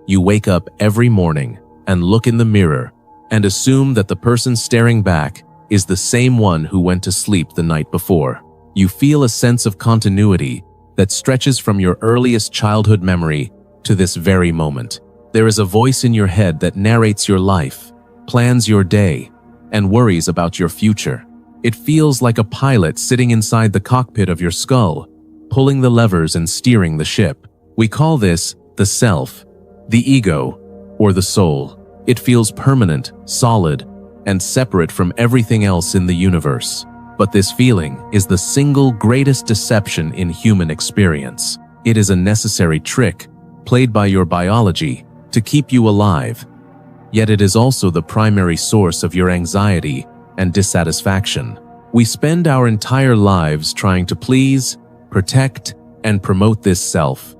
You wake up every morning and look in the mirror and assume that the person staring back is the same one who went to sleep the night before. You feel a sense of continuity that stretches from your earliest childhood memory to this very moment. There is a voice in your head that narrates your life, plans your day, and worries about your future. It feels like a pilot sitting inside the cockpit of your skull, pulling the levers and steering the ship. We call this the self, the ego, or the soul. It feels permanent, solid, and separate from everything else in the universe. But this feeling is the single greatest deception in human experience. It is a necessary trick played by your biology to keep you alive. Yet it is also the primary source of your anxiety and dissatisfaction. We spend our entire lives trying to please, protect, and promote this self,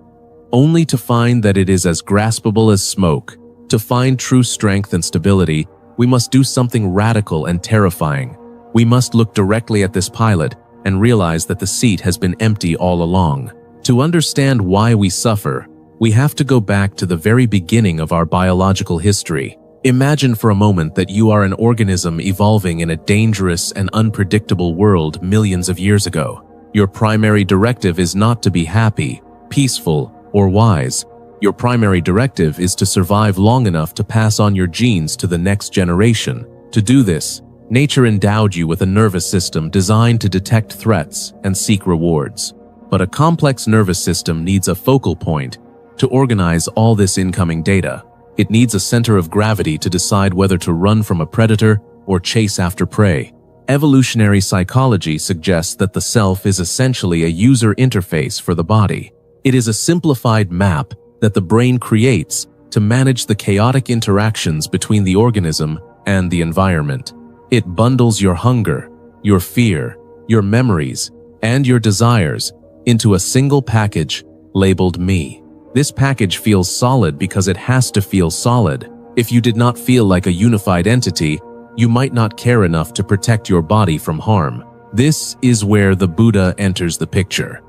only to find that it is as graspable as smoke. To find true strength and stability, we must do something radical and terrifying. We must look directly at this pilot and realize that the seat has been empty all along. To understand why we suffer, we have to go back to the very beginning of our biological history. Imagine for a moment that you are an organism evolving in a dangerous and unpredictable world millions of years ago. Your primary directive is not to be happy, peaceful, or wise. Your primary directive is to survive long enough to pass on your genes to the next generation. To do this, nature endowed you with a nervous system designed to detect threats and seek rewards. But a complex nervous system needs a focal point to organize all this incoming data. It needs a center of gravity to decide whether to run from a predator or chase after prey. Evolutionary psychology suggests that the self is essentially a user interface for the body. It is a simplified map that the brain creates to manage the chaotic interactions between the organism and the environment. It bundles your hunger, your fear, your memories, and your desires into a single package labeled me. This package feels solid because it has to feel solid. If you did not feel like a unified entity, you might not care enough to protect your body from harm. This is where the Buddha enters the picture,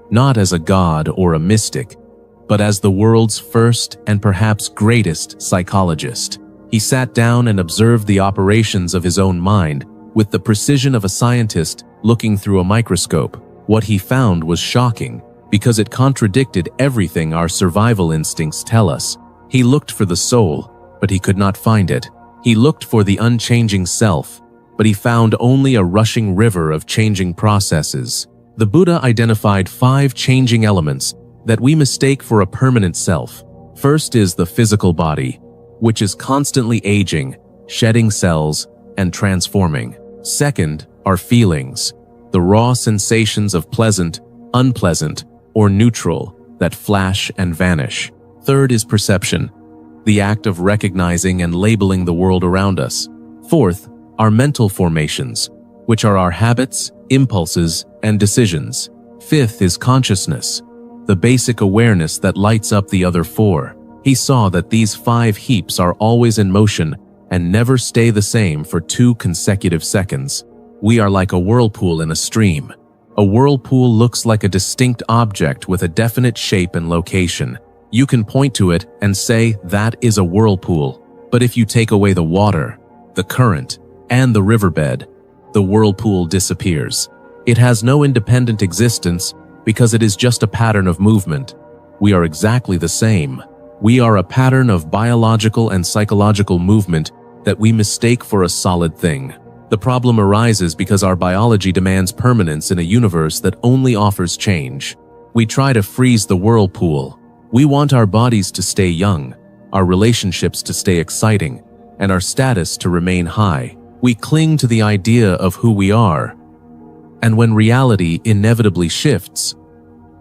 not as a god or a mystic, but as the world's first and perhaps greatest psychologist. He sat down and observed the operations of his own mind with the precision of a scientist looking through a microscope. What he found was shocking because it contradicted everything our survival instincts tell us. He looked for the soul, but he could not find it. He looked for the unchanging self, but he found only a rushing river of changing processes. The Buddha identified 5 changing elements that we mistake for a permanent self. First is the physical body, which is constantly aging, shedding cells, and transforming. Second are feelings, the raw sensations of pleasant, unpleasant, or neutral that flash and vanish. Third is perception, the act of recognizing and labeling the world around us. Fourth are mental formations, which are our habits, impulses, and decisions. Fifth is consciousness, the basic awareness that lights up the other 4. He saw that these 5 heaps are always in motion and never stay the same for 2 consecutive seconds. We are like a whirlpool in a stream. A whirlpool looks like a distinct object with a definite shape and location. You can point to it and say that is a whirlpool. But if you take away the water, the current, and the riverbed, the whirlpool disappears. It has no independent existence because it is just a pattern of movement. We are exactly the same. We are a pattern of biological and psychological movement that we mistake for a solid thing. The problem arises because our biology demands permanence in a universe that only offers change. We try to freeze the whirlpool. We want our bodies to stay young, our relationships to stay exciting, and our status to remain high. We cling to the idea of who we are, and when reality inevitably shifts,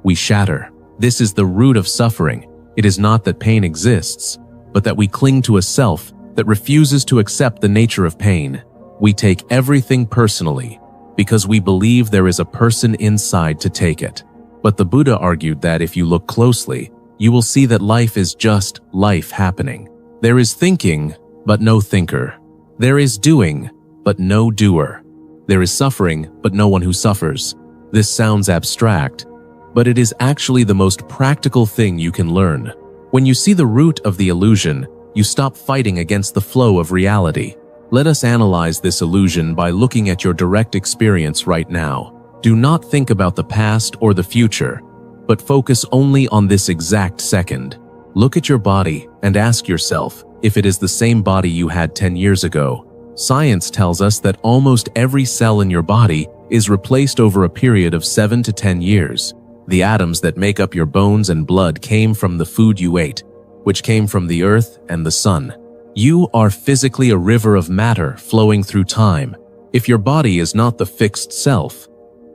we shatter. This is the root of suffering. It is not that pain exists, but that we cling to a self that refuses to accept the nature of pain. We take everything personally because we believe there is a person inside to take it. But the Buddha argued that if you look closely, you will see that life is just life happening. There is thinking, but no thinker. There is doing, but no doer. There is suffering, but no one who suffers. This sounds abstract, but it is actually the most practical thing you can learn. When you see the root of the illusion, you stop fighting against the flow of reality. Let us analyze this illusion by looking at your direct experience right now. Do not think about the past or the future, but focus only on this exact second. Look at your body and ask yourself if it is the same body you had 10 years ago. Science tells us that almost every cell in your body is replaced over a period of 7 to 10 years. The atoms that make up your bones and blood came from the food you ate, which came from the earth and the sun. You are physically a river of matter flowing through time. If your body is not the fixed self,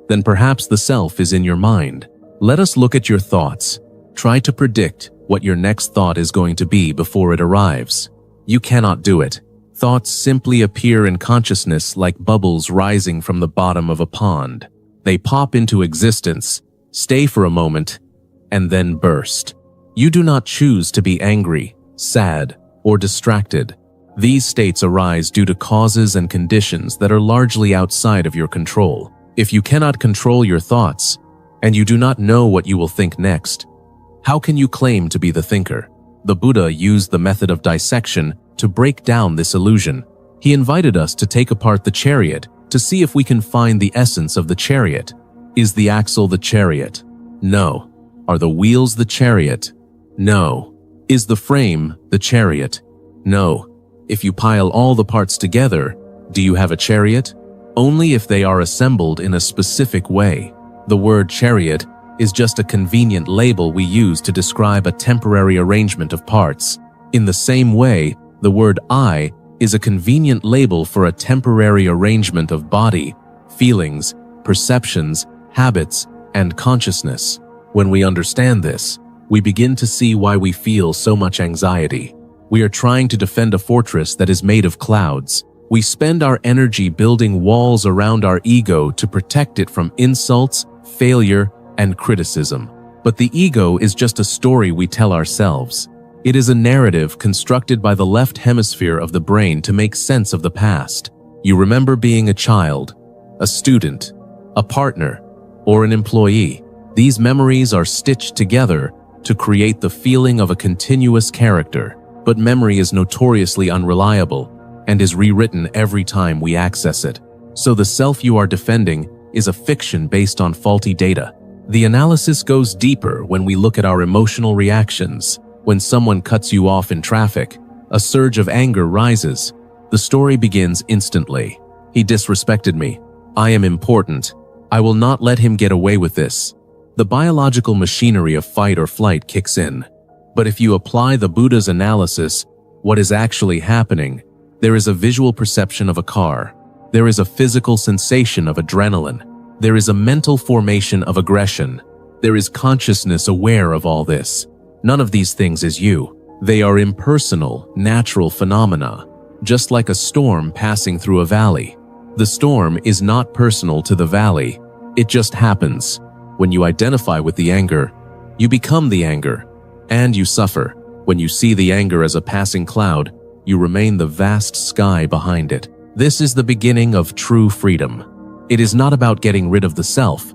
then perhaps the self is in your mind. Let us look at your thoughts. Try to predict what your next thought is going to be before it arrives. You cannot do it. Thoughts simply appear in consciousness like bubbles rising from the bottom of a pond. They pop into existence, stay for a moment, and then burst. You do not choose to be angry, sad, or distracted. These states arise due to causes and conditions that are largely outside of your control. If you cannot control your thoughts, and you do not know what you will think next, how can you claim to be the thinker? The Buddha used the method of dissection to break down this illusion. He invited us to take apart the chariot to see if we can find the essence of the chariot. Is the axle the chariot? No. Are the wheels the chariot? No. Is the frame the chariot? No. If you pile all the parts together, do you have a chariot? Only if they are assembled in a specific way. The word chariot is just a convenient label we use to describe a temporary arrangement of parts. In the same way, the word I is a convenient label for a temporary arrangement of body, feelings, perceptions, habits, and consciousness. When we understand this, we begin to see why we feel so much anxiety. We are trying to defend a fortress that is made of clouds. We spend our energy building walls around our ego to protect it from insults, failure, and criticism. But the ego is just a story we tell ourselves. It is a narrative constructed by the left hemisphere of the brain to make sense of the past. You remember being a child, a student, a partner, or an employee. These memories are stitched together to create the feeling of a continuous character. But memory is notoriously unreliable and is rewritten every time we access it. So the self you are defending is a fiction based on faulty data. The analysis goes deeper when we look at our emotional reactions. When someone cuts you off in traffic, a surge of anger rises. The story begins instantly. He disrespected me. I am important. I will not let him get away with this. The biological machinery of fight or flight kicks in. But if you apply the Buddha's analysis, what is actually happening? There is a visual perception of a car. There is a physical sensation of adrenaline. There is a mental formation of aggression. There is consciousness aware of all this. None of these things is you. They are impersonal, natural phenomena, just like a storm passing through a valley. The storm is not personal to the valley. It just happens. When you identify with the anger, you become the anger, and you suffer. When you see the anger as a passing cloud, you remain the vast sky behind it. This is the beginning of true freedom. It is not about getting rid of the self,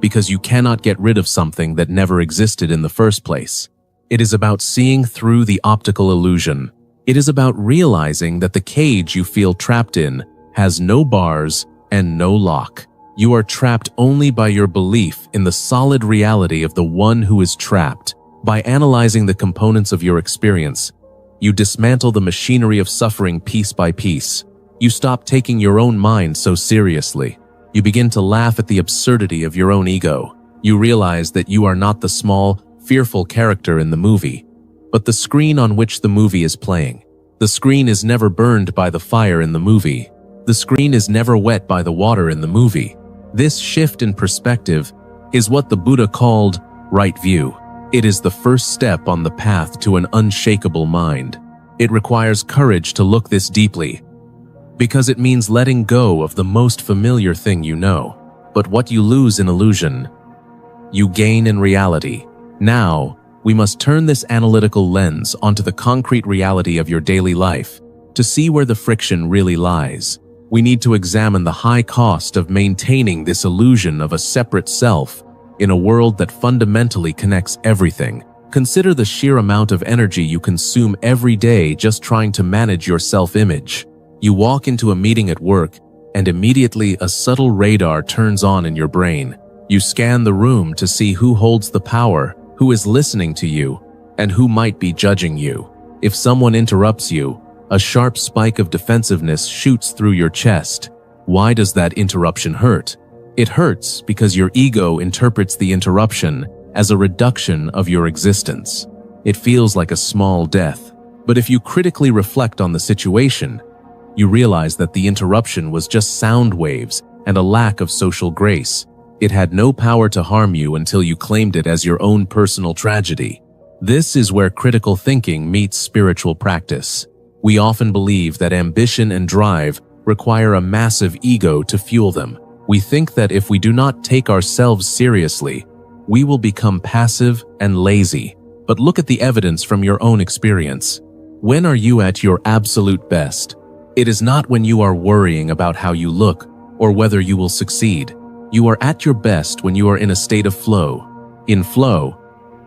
because you cannot get rid of something that never existed in the first place. It is about seeing through the optical illusion. It is about realizing that the cage you feel trapped in has no bars and no lock. You are trapped only by your belief in the solid reality of the one who is trapped. By analyzing the components of your experience, you dismantle the machinery of suffering piece by piece. You stop taking your own mind so seriously. You begin to laugh at the absurdity of your own ego. You realize that you are not the small, fearful character in the movie, but the screen on which the movie is playing. The screen is never burned by the fire in the movie. The screen is never wet by the water in the movie. This shift in perspective is what the Buddha called right view. It is the first step on the path to an unshakable mind. It requires courage to look this deeply, because it means letting go of the most familiar thing you know. But what you lose in illusion, you gain in reality. Now, we must turn this analytical lens onto the concrete reality of your daily life to see where the friction really lies. We need to examine the high cost of maintaining this illusion of a separate self in a world that fundamentally connects everything. Consider the sheer amount of energy you consume every day just trying to manage your self-image. You walk into a meeting at work, and immediately a subtle radar turns on in your brain. You scan the room to see who holds the power, who is listening to you, and who might be judging you. If someone interrupts you, a sharp spike of defensiveness shoots through your chest. Why does that interruption hurt? It hurts because your ego interprets the interruption as a reduction of your existence. It feels like a small death. But if you critically reflect on the situation, you realize that the interruption was just sound waves and a lack of social grace. It had no power to harm you until you claimed it as your own personal tragedy. This is where critical thinking meets spiritual practice. We often believe that ambition and drive require a massive ego to fuel them. We think that if we do not take ourselves seriously, we will become passive and lazy. But look at the evidence from your own experience. When are you at your absolute best? It is not when you are worrying about how you look or whether you will succeed. You are at your best when you are in a state of flow. In flow,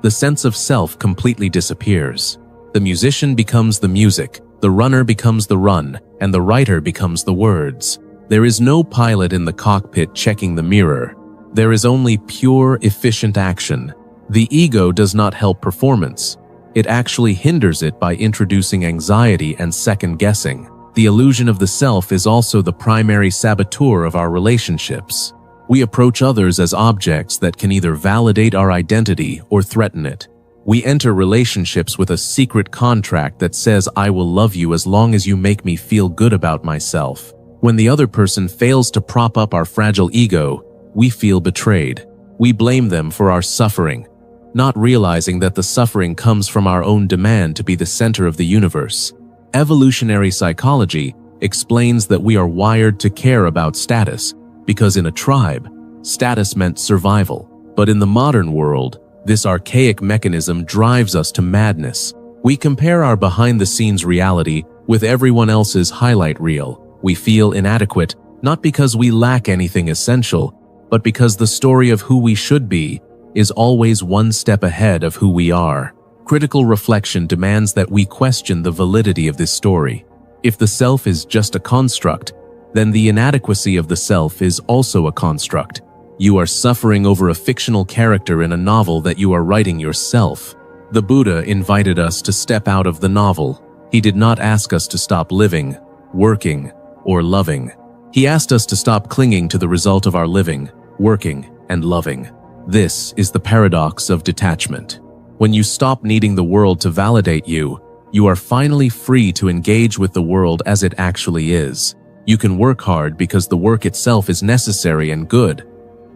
the sense of self completely disappears. The musician becomes the music, the runner becomes the run, and the writer becomes the words. There is no pilot in the cockpit checking the mirror. There is only pure, efficient action. The ego does not help performance. It actually hinders it by introducing anxiety and second-guessing. The illusion of the self is also the primary saboteur of our relationships. We approach others as objects that can either validate our identity or threaten it. We enter relationships with a secret contract that says, "I will love you as long as you make me feel good about myself." When the other person fails to prop up our fragile ego, we feel betrayed. We blame them for our suffering, not realizing that the suffering comes from our own demand to be the center of the universe. Evolutionary psychology explains that we are wired to care about status, because in a tribe, status meant survival. But in the modern world, this archaic mechanism drives us to madness. We compare our behind-the-scenes reality with everyone else's highlight reel. We feel inadequate, not because we lack anything essential, but because the story of who we should be is always one step ahead of who we are. Critical reflection demands that we question the validity of this story. If the self is just a construct, then the inadequacy of the self is also a construct. You are suffering over a fictional character in a novel that you are writing yourself. The Buddha invited us to step out of the novel. He did not ask us to stop living, working, or loving. He asked us to stop clinging to the result of our living, working, and loving. This is the paradox of detachment. When you stop needing the world to validate you, you are finally free to engage with the world as it actually is. You can work hard because the work itself is necessary and good,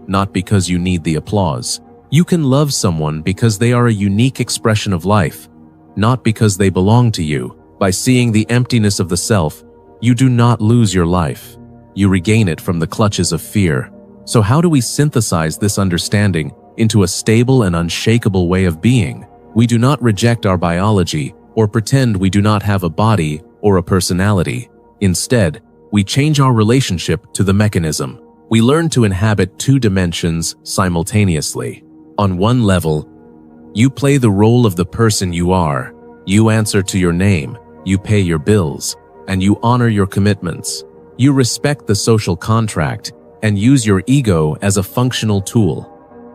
not because you need the applause. You can love someone because they are a unique expression of life, not because they belong to you. By seeing the emptiness of the self, you do not lose your life. You regain it from the clutches of fear. So how do we synthesize this understanding into a stable and unshakable way of being? We do not reject our biology or pretend we do not have a body or a personality. Instead, we change our relationship to the mechanism. We learn to inhabit two dimensions simultaneously. On one level, you play the role of the person you are. You answer to your name, you pay your bills, and you honor your commitments. You respect the social contract and use your ego as a functional tool,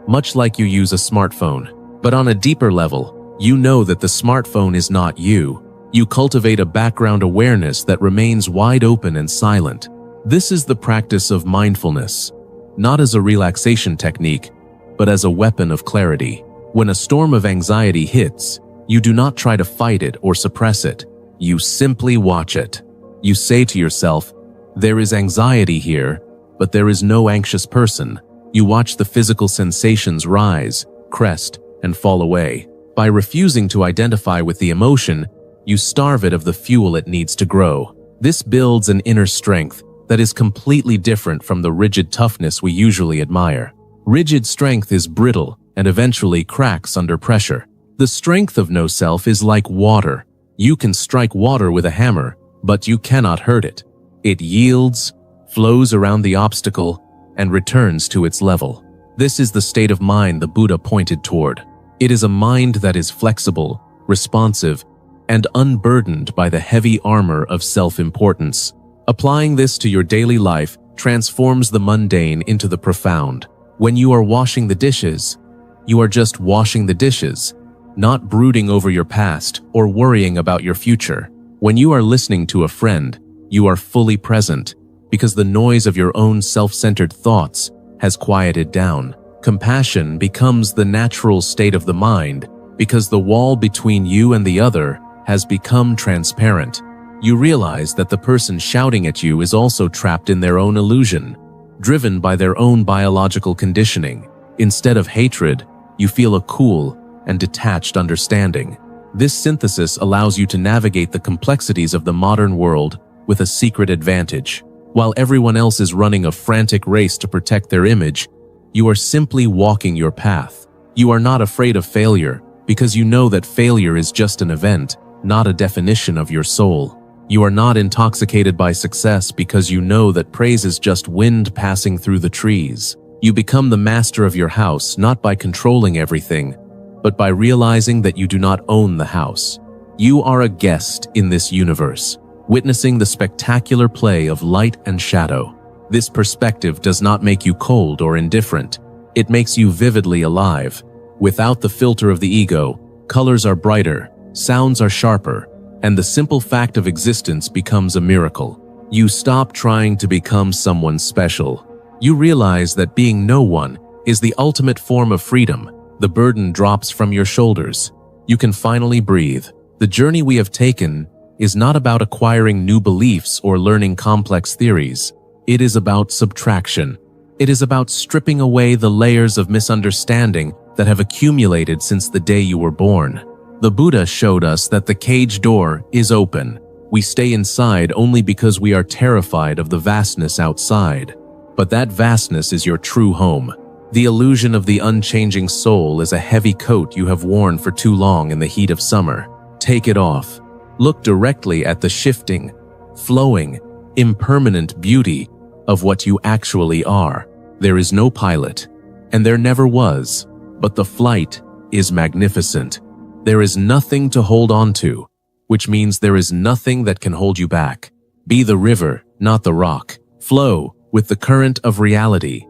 much like you use a smartphone. But on a deeper level, you know that the smartphone is not you. You cultivate a background awareness that remains wide open and silent. This is the practice of mindfulness, not as a relaxation technique, but as a weapon of clarity. When a storm of anxiety hits, you do not try to fight it or suppress it. You simply watch it. You say to yourself, "There is anxiety here, but there is no anxious person." You watch the physical sensations rise, crest, and fall away. By refusing to identify with the emotion, you starve it of the fuel it needs to grow. This builds an inner strength that is completely different from the rigid toughness we usually admire. Rigid strength is brittle and eventually cracks under pressure. The strength of no self is like water. You can strike water with a hammer, but you cannot hurt it. It yields, flows around the obstacle, and returns to its level. This is the state of mind the Buddha pointed toward. It is a mind that is flexible, responsive, and unburdened by the heavy armor of self-importance. Applying this to your daily life transforms the mundane into the profound. When you are washing the dishes, you are just washing the dishes, not brooding over your past or worrying about your future. When you are listening to a friend, you are fully present because the noise of your own self-centered thoughts has quieted down. Compassion becomes the natural state of the mind because the wall between you and the other has become transparent. You realize that the person shouting at you is also trapped in their own illusion, driven by their own biological conditioning. Instead of hatred, you feel a cool and detached understanding. This synthesis allows you to navigate the complexities of the modern world with a secret advantage. While everyone else is running a frantic race to protect their image, you are simply walking your path. You are not afraid of failure because you know that failure is just an event, not a definition of your soul. You are not intoxicated by success because you know that praise is just wind passing through the trees. You become the master of your house not by controlling everything, but by realizing that you do not own the house. You are a guest in this universe, witnessing the spectacular play of light and shadow. This perspective does not make you cold or indifferent. It makes you vividly alive. Without the filter of the ego, colors are brighter, sounds are sharper, and the simple fact of existence becomes a miracle. You stop trying to become someone special. You realize that being no one is the ultimate form of freedom. The burden drops from your shoulders. You can finally breathe. The journey we have taken is not about acquiring new beliefs or learning complex theories. It is about subtraction. It is about stripping away the layers of misunderstanding that have accumulated since the day you were born. The Buddha showed us that the cage door is open. We stay inside only because we are terrified of the vastness outside. But that vastness is your true home. The illusion of the unchanging soul is a heavy coat you have worn for too long in the heat of summer. Take it off. Look directly at the shifting, flowing, impermanent beauty of what you actually are. There is no pilot, and there never was, but the flight is magnificent. There is nothing to hold on to, which means there is nothing that can hold you back. Be the river, not the rock. Flow with the current of reality,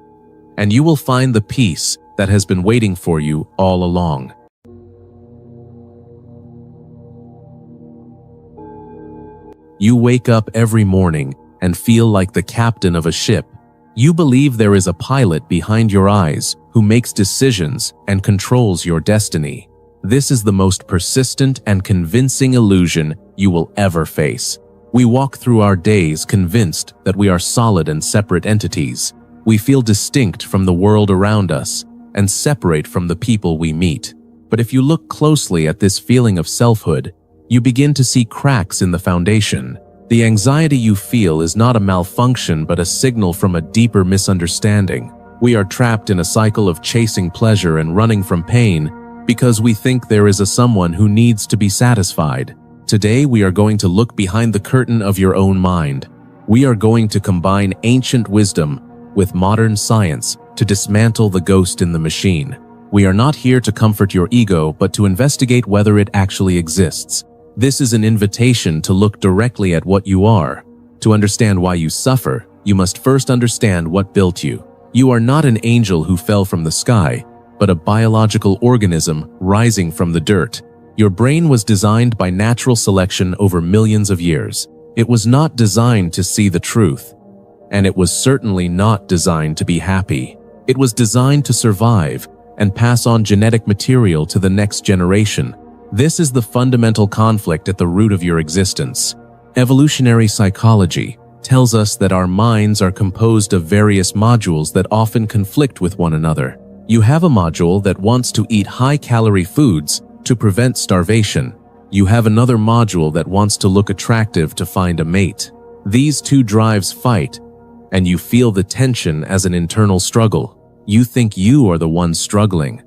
and you will find the peace that has been waiting for you all along. You wake up every morning and feel like the captain of a ship. You believe there is a pilot behind your eyes who makes decisions and controls your destiny. This is the most persistent and convincing illusion you will ever face. We walk through our days convinced that we are solid and separate entities. We feel distinct from the world around us and separate from the people we meet. But if you look closely at this feeling of selfhood, you begin to see cracks in the foundation. The anxiety you feel is not a malfunction but a signal from a deeper misunderstanding. We are trapped in a cycle of chasing pleasure and running from pain because we think there is a someone who needs to be satisfied. Today we are going to look behind the curtain of your own mind. We are going to combine ancient wisdom with modern science to dismantle the ghost in the machine. We are not here to comfort your ego but to investigate whether it actually exists. This is an invitation to look directly at what you are. To understand why you suffer, you must first understand what built you. You are not an angel who fell from the sky, but a biological organism rising from the dirt. Your brain was designed by natural selection over millions of years. It was not designed to see the truth, and it was certainly not designed to be happy. It was designed to survive and pass on genetic material to the next generation. This is the fundamental conflict at the root of your existence. Evolutionary psychology tells us that our minds are composed of various modules that often conflict with one another. You have a module that wants to eat high-calorie foods to prevent starvation. You have another module that wants to look attractive to find a mate. These two drives fight, and you feel the tension as an internal struggle. You think you are the one struggling.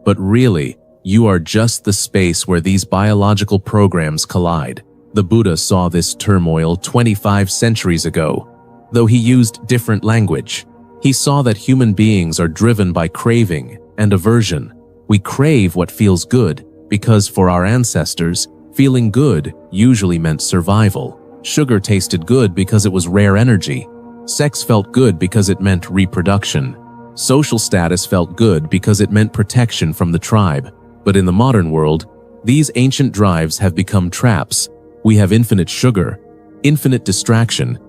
But really, you are just the space where these biological programs collide. The Buddha saw this turmoil 25 centuries ago, though he used different language. He saw that human beings are driven by craving and aversion, We crave what feels good because for our ancestors, feeling good usually meant survival. Sugar tasted good because it was rare energy. Sex felt good because it meant reproduction. Social status felt good because it meant protection from the tribe. But in the modern world, these ancient drives have become traps. We have infinite sugar, infinite distraction,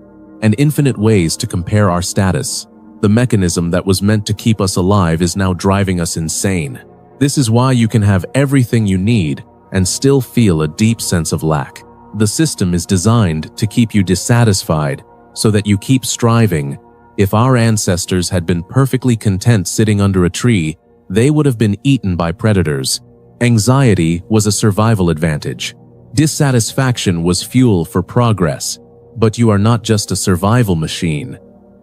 and infinite ways to compare our status. The mechanism that was meant to keep us alive is now driving us insane. This is why you can have everything you need and still feel a deep sense of lack. The system is designed to keep you dissatisfied so that you keep striving. If our ancestors had been perfectly content sitting under a tree, they would have been eaten by predators. Anxiety was a survival advantage. Dissatisfaction was fuel for progress. But you are not just a survival machine.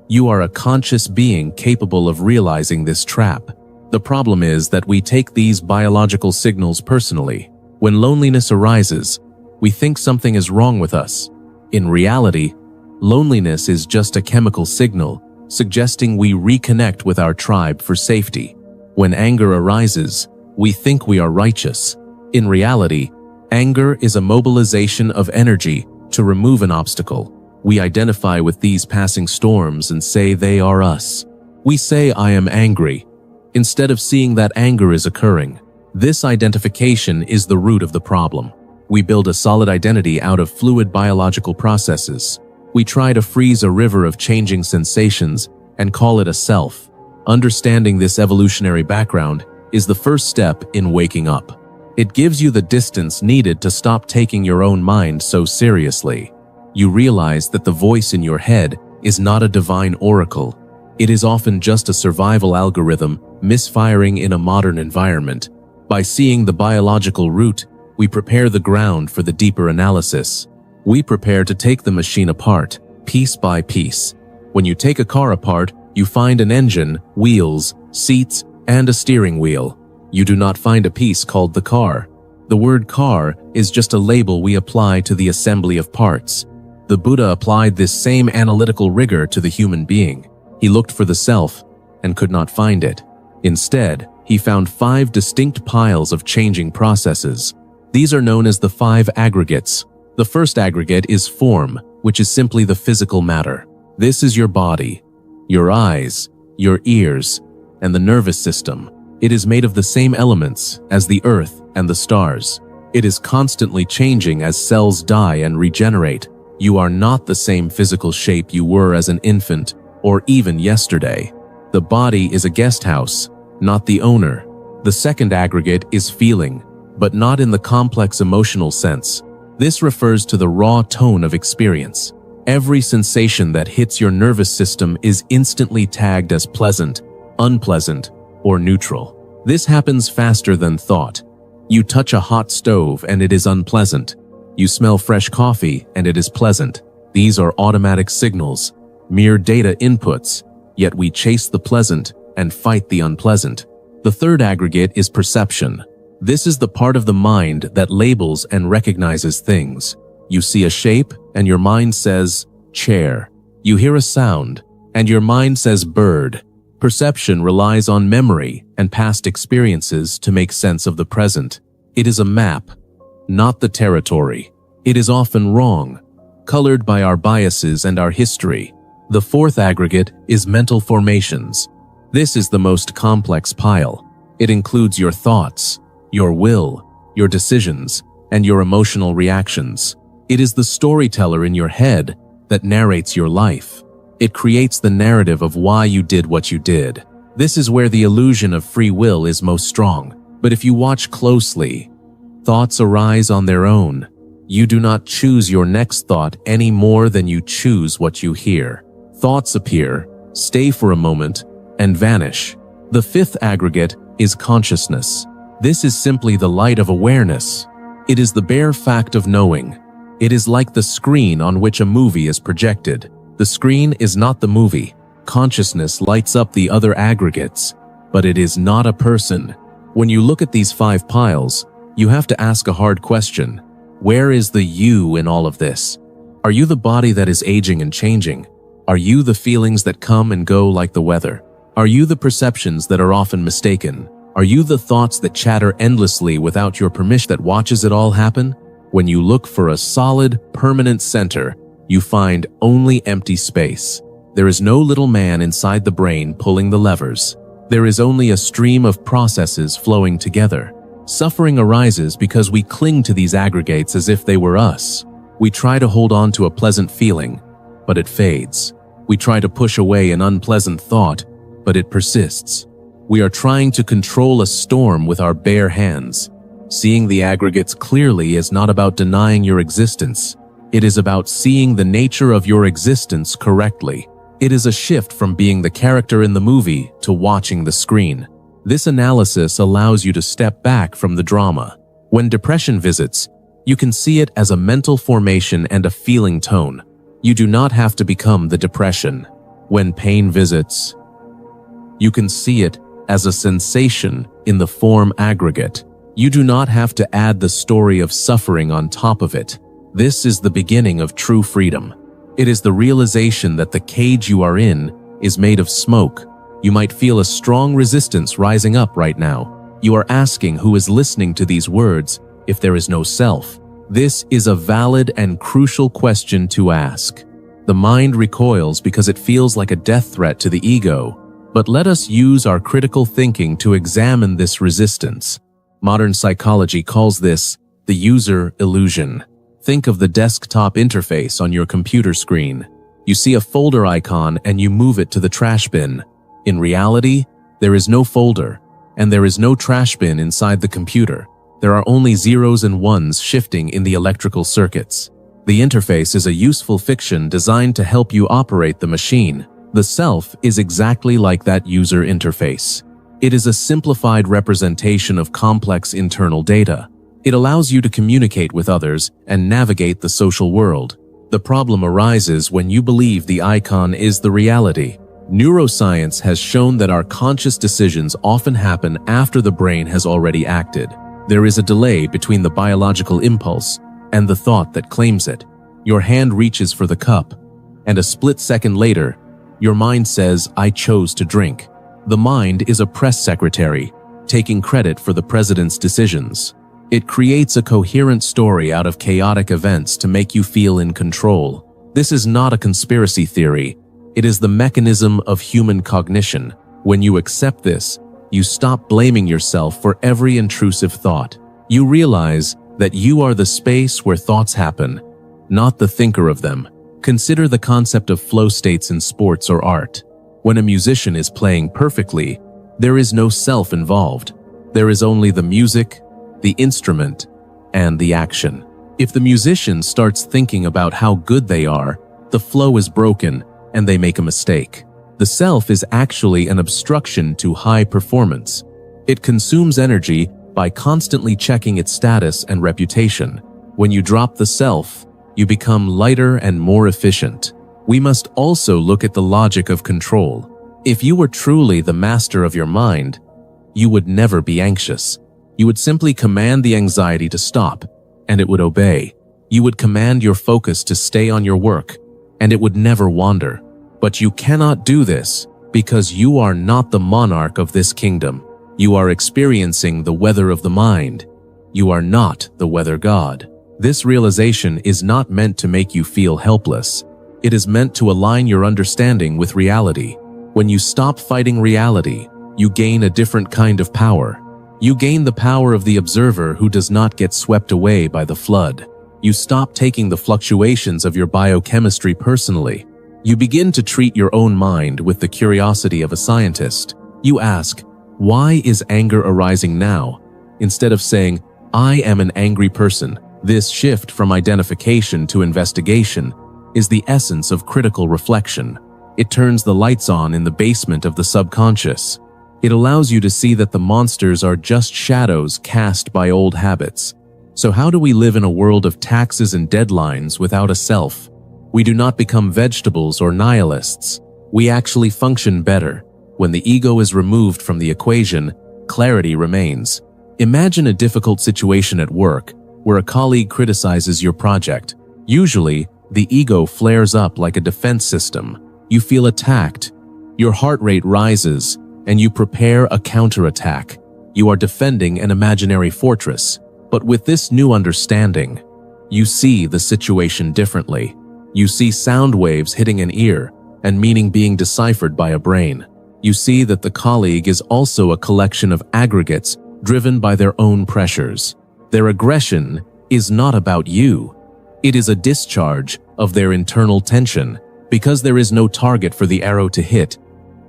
You are a conscious being capable of realizing this trap. The problem is that we take these biological signals personally. When loneliness arises, we think something is wrong with us. In reality, loneliness is just a chemical signal suggesting we reconnect with our tribe for safety. When anger arises, we think we are righteous. In reality, anger is a mobilization of energy to remove an obstacle. We identify with these passing storms and say they are us. We say I am angry, instead of seeing that anger is occurring. This identification is the root of the problem. We build a solid identity out of fluid biological processes. We try to freeze a river of changing sensations and call it a self. Understanding this evolutionary background is the first step in waking up. It gives you the distance needed to stop taking your own mind so seriously. You realize that the voice in your head is not a divine oracle. It is often just a survival algorithm misfiring in a modern environment. By seeing the biological root, we prepare the ground for the deeper analysis. We prepare to take the machine apart, piece by piece. When you take a car apart, you find an engine, wheels, seats, and a steering wheel. You do not find a piece called the car. The word car is just a label we apply to the assembly of parts. The Buddha applied this same analytical rigor to the human being. He looked for the self and could not find it. Instead, he found 5 distinct piles of changing processes. These are known as the 5 aggregates. The first aggregate is form, which is simply the physical matter. This is your body, your eyes, your ears, and the nervous system. It is made of the same elements as the earth and the stars. It is constantly changing as cells die and regenerate. You are not the same physical shape you were as an infant or even yesterday. The body is a guest house, not the owner. The second aggregate is feeling, but not in the complex emotional sense. This refers to the raw tone of experience. Every sensation that hits your nervous system is instantly tagged as pleasant, unpleasant, or neutral. This happens faster than thought. You touch a hot stove and it is unpleasant. You smell fresh coffee and it is pleasant. These are automatic signals, mere data inputs, yet we chase the pleasant and fight the unpleasant. The third aggregate is perception. This is the part of the mind that labels and recognizes things. You see a shape and your mind says, chair. You hear a sound and your mind says, bird. Perception relies on memory and past experiences to make sense of the present. It is a map, not the territory. It is often wrong, colored by our biases and our history. The fourth aggregate is mental formations. This is the most complex pile. It includes your thoughts, your will, your decisions, and your emotional reactions. It is the storyteller in your head that narrates your life. It creates the narrative of why you did what you did. This is where the illusion of free will is most strong. But if you watch closely, thoughts arise on their own. You do not choose your next thought any more than you choose what you hear. Thoughts appear, stay for a moment, and vanish. The fifth aggregate is consciousness. This is simply the light of awareness. It is the bare fact of knowing. It is like the screen on which a movie is projected. The screen is not the movie. Consciousness lights up the other aggregates, but it is not a person. When you look at these 5 piles, you have to ask a hard question. Where is the you in all of this? Are you the body that is aging and changing? Are you the feelings that come and go like the weather? Are you the perceptions that are often mistaken? Are you the thoughts that chatter endlessly without your permission that watches it all happen? When you look for a solid, permanent center, you find only empty space. There is no little man inside the brain pulling the levers. There is only a stream of processes flowing together. Suffering arises because we cling to these aggregates as if they were us. We try to hold on to a pleasant feeling, but it fades. We try to push away an unpleasant thought, but it persists. We are trying to control a storm with our bare hands. Seeing the aggregates clearly is not about denying your existence. It is about seeing the nature of your existence correctly. It is a shift from being the character in the movie to watching the screen. This analysis allows you to step back from the drama. When depression visits, you can see it as a mental formation and a feeling tone. You do not have to become the depression. When pain visits, you can see it as a sensation in the form aggregate. You do not have to add the story of suffering on top of it. This is the beginning of true freedom. It is the realization that the cage you are in is made of smoke. You might feel a strong resistance rising up right now. You are asking who is listening to these words if there is no self. This is a valid and crucial question to ask. The mind recoils because it feels like a death threat to the ego, but let us use our critical thinking to examine this resistance. Modern psychology calls this the user illusion. Think of the desktop interface on your computer screen. You see a folder icon and you move it to the trash bin. In reality, there is no folder, and there is no trash bin inside the computer. There are only zeros and ones shifting in the electrical circuits. The interface is a useful fiction designed to help you operate the machine. The self is exactly like that user interface. It is a simplified representation of complex internal data. It allows you to communicate with others and navigate the social world. The problem arises when you believe the icon is the reality. Neuroscience has shown that our conscious decisions often happen after the brain has already acted. There is a delay between the biological impulse and the thought that claims it. Your hand reaches for the cup, and a split second later, your mind says, "I chose to drink." The mind is a press secretary, taking credit for the president's decisions. It creates a coherent story out of chaotic events to make you feel in control. This is not a conspiracy theory. It is the mechanism of human cognition. When you accept this, you stop blaming yourself for every intrusive thought. You realize that you are the space where thoughts happen, not the thinker of them. Consider the concept of flow states in sports or art. When a musician is playing perfectly, there is no self involved. There is only the music, the instrument, and the action. If the musician starts thinking about how good they are, the flow is broken and they make a mistake. The self is actually an obstruction to high performance. It consumes energy by constantly checking its status and reputation. When you drop the self, you become lighter and more efficient. We must also look at the logic of control. If you were truly the master of your mind, you would never be anxious. You would simply command the anxiety to stop, and it would obey. You would command your focus to stay on your work, and it would never wander. But you cannot do this because you are not the monarch of this kingdom. You are experiencing the weather of the mind. You are not the weather god. This realization is not meant to make you feel helpless. It is meant to align your understanding with reality. When you stop fighting reality, you gain a different kind of power. You gain the power of the observer who does not get swept away by the flood. You stop taking the fluctuations of your biochemistry personally. You begin to treat your own mind with the curiosity of a scientist. You ask, why is anger arising now? Instead of saying, I am an angry person. This shift from identification to investigation is the essence of critical reflection. It turns the lights on in the basement of the subconscious. It allows you to see that the monsters are just shadows cast by old habits. So how do we live in a world of taxes and deadlines without a self? We do not become vegetables or nihilists. We actually function better. When the ego is removed from the equation, clarity remains. Imagine a difficult situation at work where a colleague criticizes your project. Usually, the ego flares up like a defense system. You feel attacked. Your heart rate rises, and you prepare a counterattack. You are defending an imaginary fortress. But with this new understanding, you see the situation differently. You see sound waves hitting an ear and meaning being deciphered by a brain. You see that the colleague is also a collection of aggregates driven by their own pressures. Their aggression is not about you. It is a discharge of their internal tension. Because there is no target for the arrow to hit,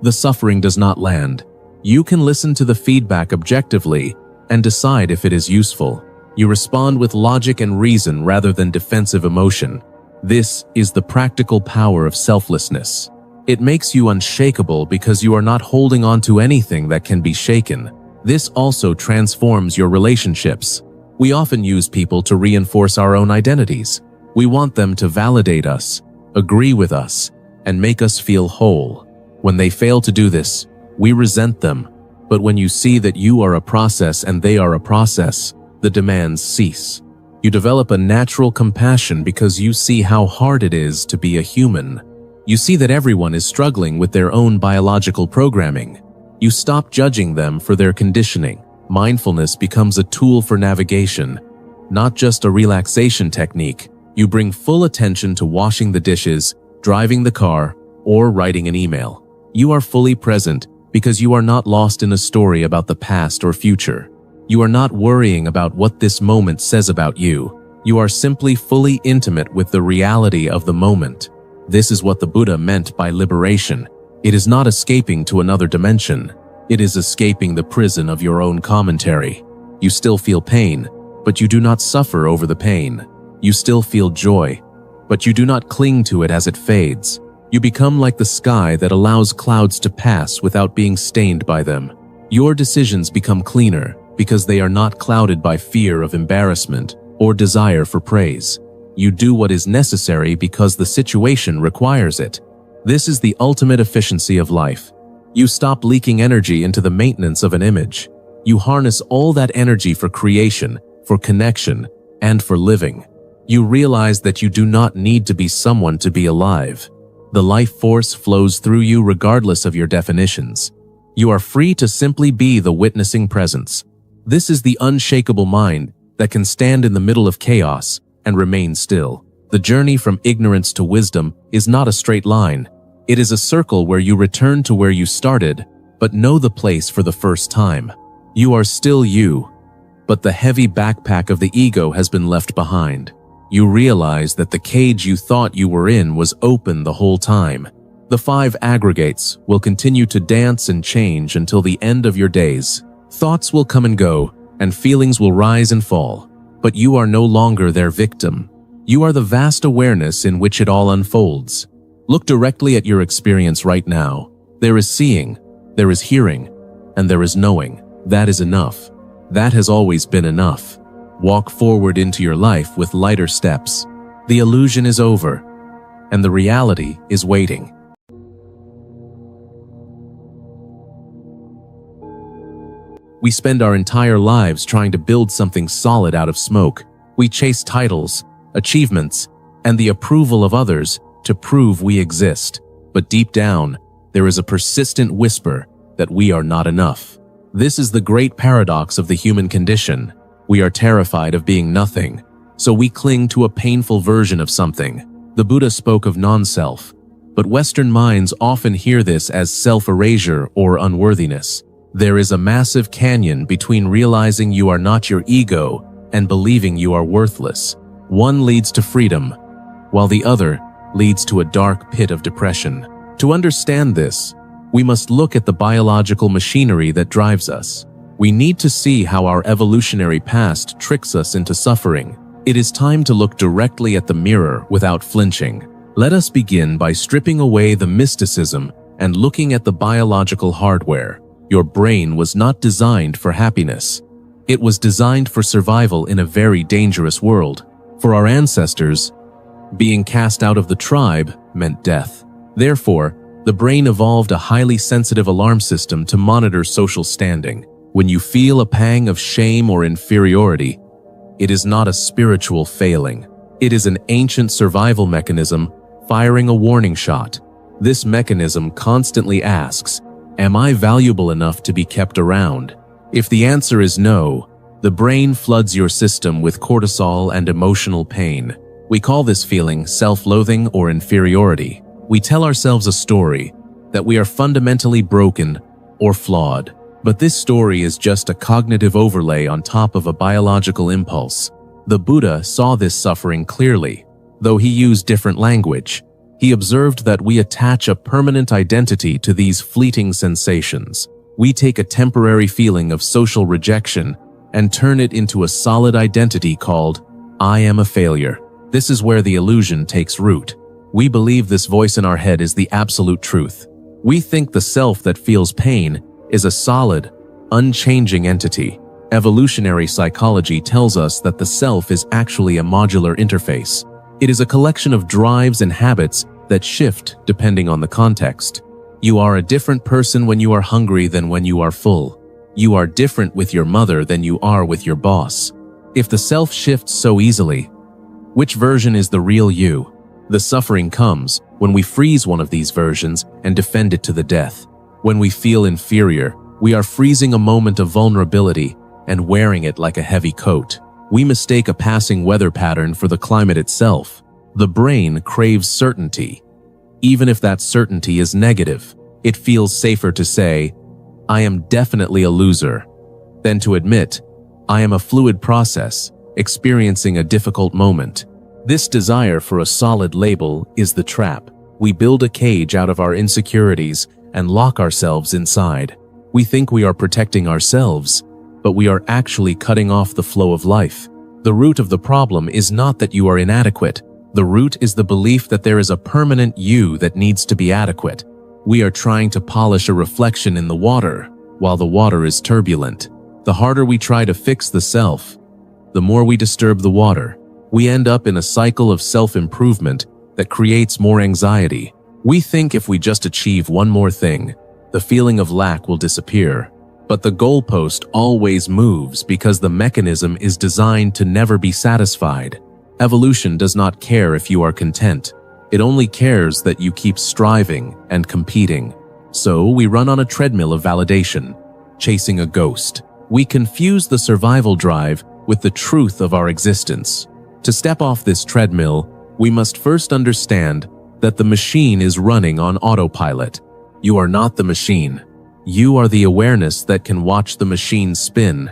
the suffering does not land. You can listen to the feedback objectively and decide if it is useful. You respond with logic and reason rather than defensive emotion. This is the practical power of selflessness. It makes you unshakable because you are not holding on to anything that can be shaken. This also transforms your relationships. We often use people to reinforce our own identities. We want them to validate us, agree with us, and make us feel whole. When they fail to do this, we resent them. But when you see that you are a process and they are a process, the demands cease. You develop a natural compassion because you see how hard it is to be a human. You see that everyone is struggling with their own biological programming. You stop judging them for their conditioning. Mindfulness becomes a tool for navigation, not just a relaxation technique. You bring full attention to washing the dishes, driving the car, or writing an email. You are fully present because you are not lost in a story about the past or future. You are not worrying about what this moment says about you. You are simply fully intimate with the reality of the moment. This is what the Buddha meant by liberation. It is not escaping to another dimension. It is escaping the prison of your own commentary. You still feel pain, but you do not suffer over the pain. You still feel joy, but you do not cling to it as it fades. You become like the sky that allows clouds to pass without being stained by them. Your decisions become cleaner because they are not clouded by fear of embarrassment or desire for praise. You do what is necessary because the situation requires it. This is the ultimate efficiency of life. You stop leaking energy into the maintenance of an image. You harness all that energy for creation, for connection, and for living. You realize that you do not need to be someone to be alive. The life force flows through you regardless of your definitions. You are free to simply be the witnessing presence. This is the unshakable mind that can stand in the middle of chaos and remain still. The journey from ignorance to wisdom is not a straight line. It is a circle where you return to where you started, but know the place for the first time. You are still you, but the heavy backpack of the ego has been left behind. You realize that the cage you thought you were in was open the whole time. The 5 aggregates will continue to dance and change until the end of your days. Thoughts will come and go, and feelings will rise and fall, but you are no longer their victim. You are the vast awareness in which it all unfolds. Look directly at your experience right now. There is seeing, there is hearing, and there is knowing. That is enough. That has always been enough. Walk forward into your life with lighter steps. The illusion is over, and the reality is waiting. We spend our entire lives trying to build something solid out of smoke. We chase titles, achievements, and the approval of others to prove we exist. But deep down, there is a persistent whisper that we are not enough. This is the great paradox of the human condition. We are terrified of being nothing, so we cling to a painful version of something. The Buddha spoke of non-self, but Western minds often hear this as self-erasure or unworthiness. There is a massive canyon between realizing you are not your ego and believing you are worthless. One leads to freedom, while the other leads to a dark pit of depression. To understand this, we must look at the biological machinery that drives us. We need to see how our evolutionary past tricks us into suffering. It is time to look directly at the mirror without flinching. Let us begin by stripping away the mysticism and looking at the biological hardware. Your brain was not designed for happiness. It was designed for survival in a very dangerous world. For our ancestors, being cast out of the tribe meant death. Therefore, the brain evolved a highly sensitive alarm system to monitor social standing. When you feel a pang of shame or inferiority, it is not a spiritual failing. It is an ancient survival mechanism firing a warning shot. This mechanism constantly asks, "Am I valuable enough to be kept around?" If the answer is no, the brain floods your system with cortisol and emotional pain. We call this feeling self-loathing or inferiority. We tell ourselves a story that we are fundamentally broken or flawed. But this story is just a cognitive overlay on top of a biological impulse. The Buddha saw this suffering clearly. Though he used different language, he observed that we attach a permanent identity to these fleeting sensations. We take a temporary feeling of social rejection and turn it into a solid identity called, "I am a failure." This is where the illusion takes root. We believe this voice in our head is the absolute truth. We think the self that feels pain is a solid, unchanging entity. Evolutionary psychology tells us that the self is actually a modular interface. It is a collection of drives and habits that shift depending on the context. You are a different person when you are hungry than when you are full. You are different with your mother than you are with your boss. If the self shifts so easily, which version is the real you? The suffering comes when we freeze one of these versions and defend it to the death. When we feel inferior, we are freezing a moment of vulnerability and wearing it like a heavy coat. We mistake a passing weather pattern for the climate itself. The brain craves certainty. Even if that certainty is negative, it feels safer to say, "I am definitely a loser," than to admit, "I am a fluid process, experiencing a difficult moment." This desire for a solid label is the trap. We build a cage out of our insecurities and lock ourselves inside. We think we are protecting ourselves, but we are actually cutting off the flow of life. The root of the problem is not that you are inadequate. The root is the belief that there is a permanent you that needs to be adequate. We are trying to polish a reflection in the water, while the water is turbulent. The harder we try to fix the self, the more we disturb the water. We end up in a cycle of self-improvement that creates more anxiety. We think if we just achieve one more thing, the feeling of lack will disappear. But the goalpost always moves because the mechanism is designed to never be satisfied. Evolution does not care if you are content. It only cares that you keep striving and competing. So we run on a treadmill of validation, chasing a ghost. We confuse the survival drive with the truth of our existence. To step off this treadmill, we must first understand that the machine is running on autopilot. You are not the machine. You are the awareness that can watch the machine spin.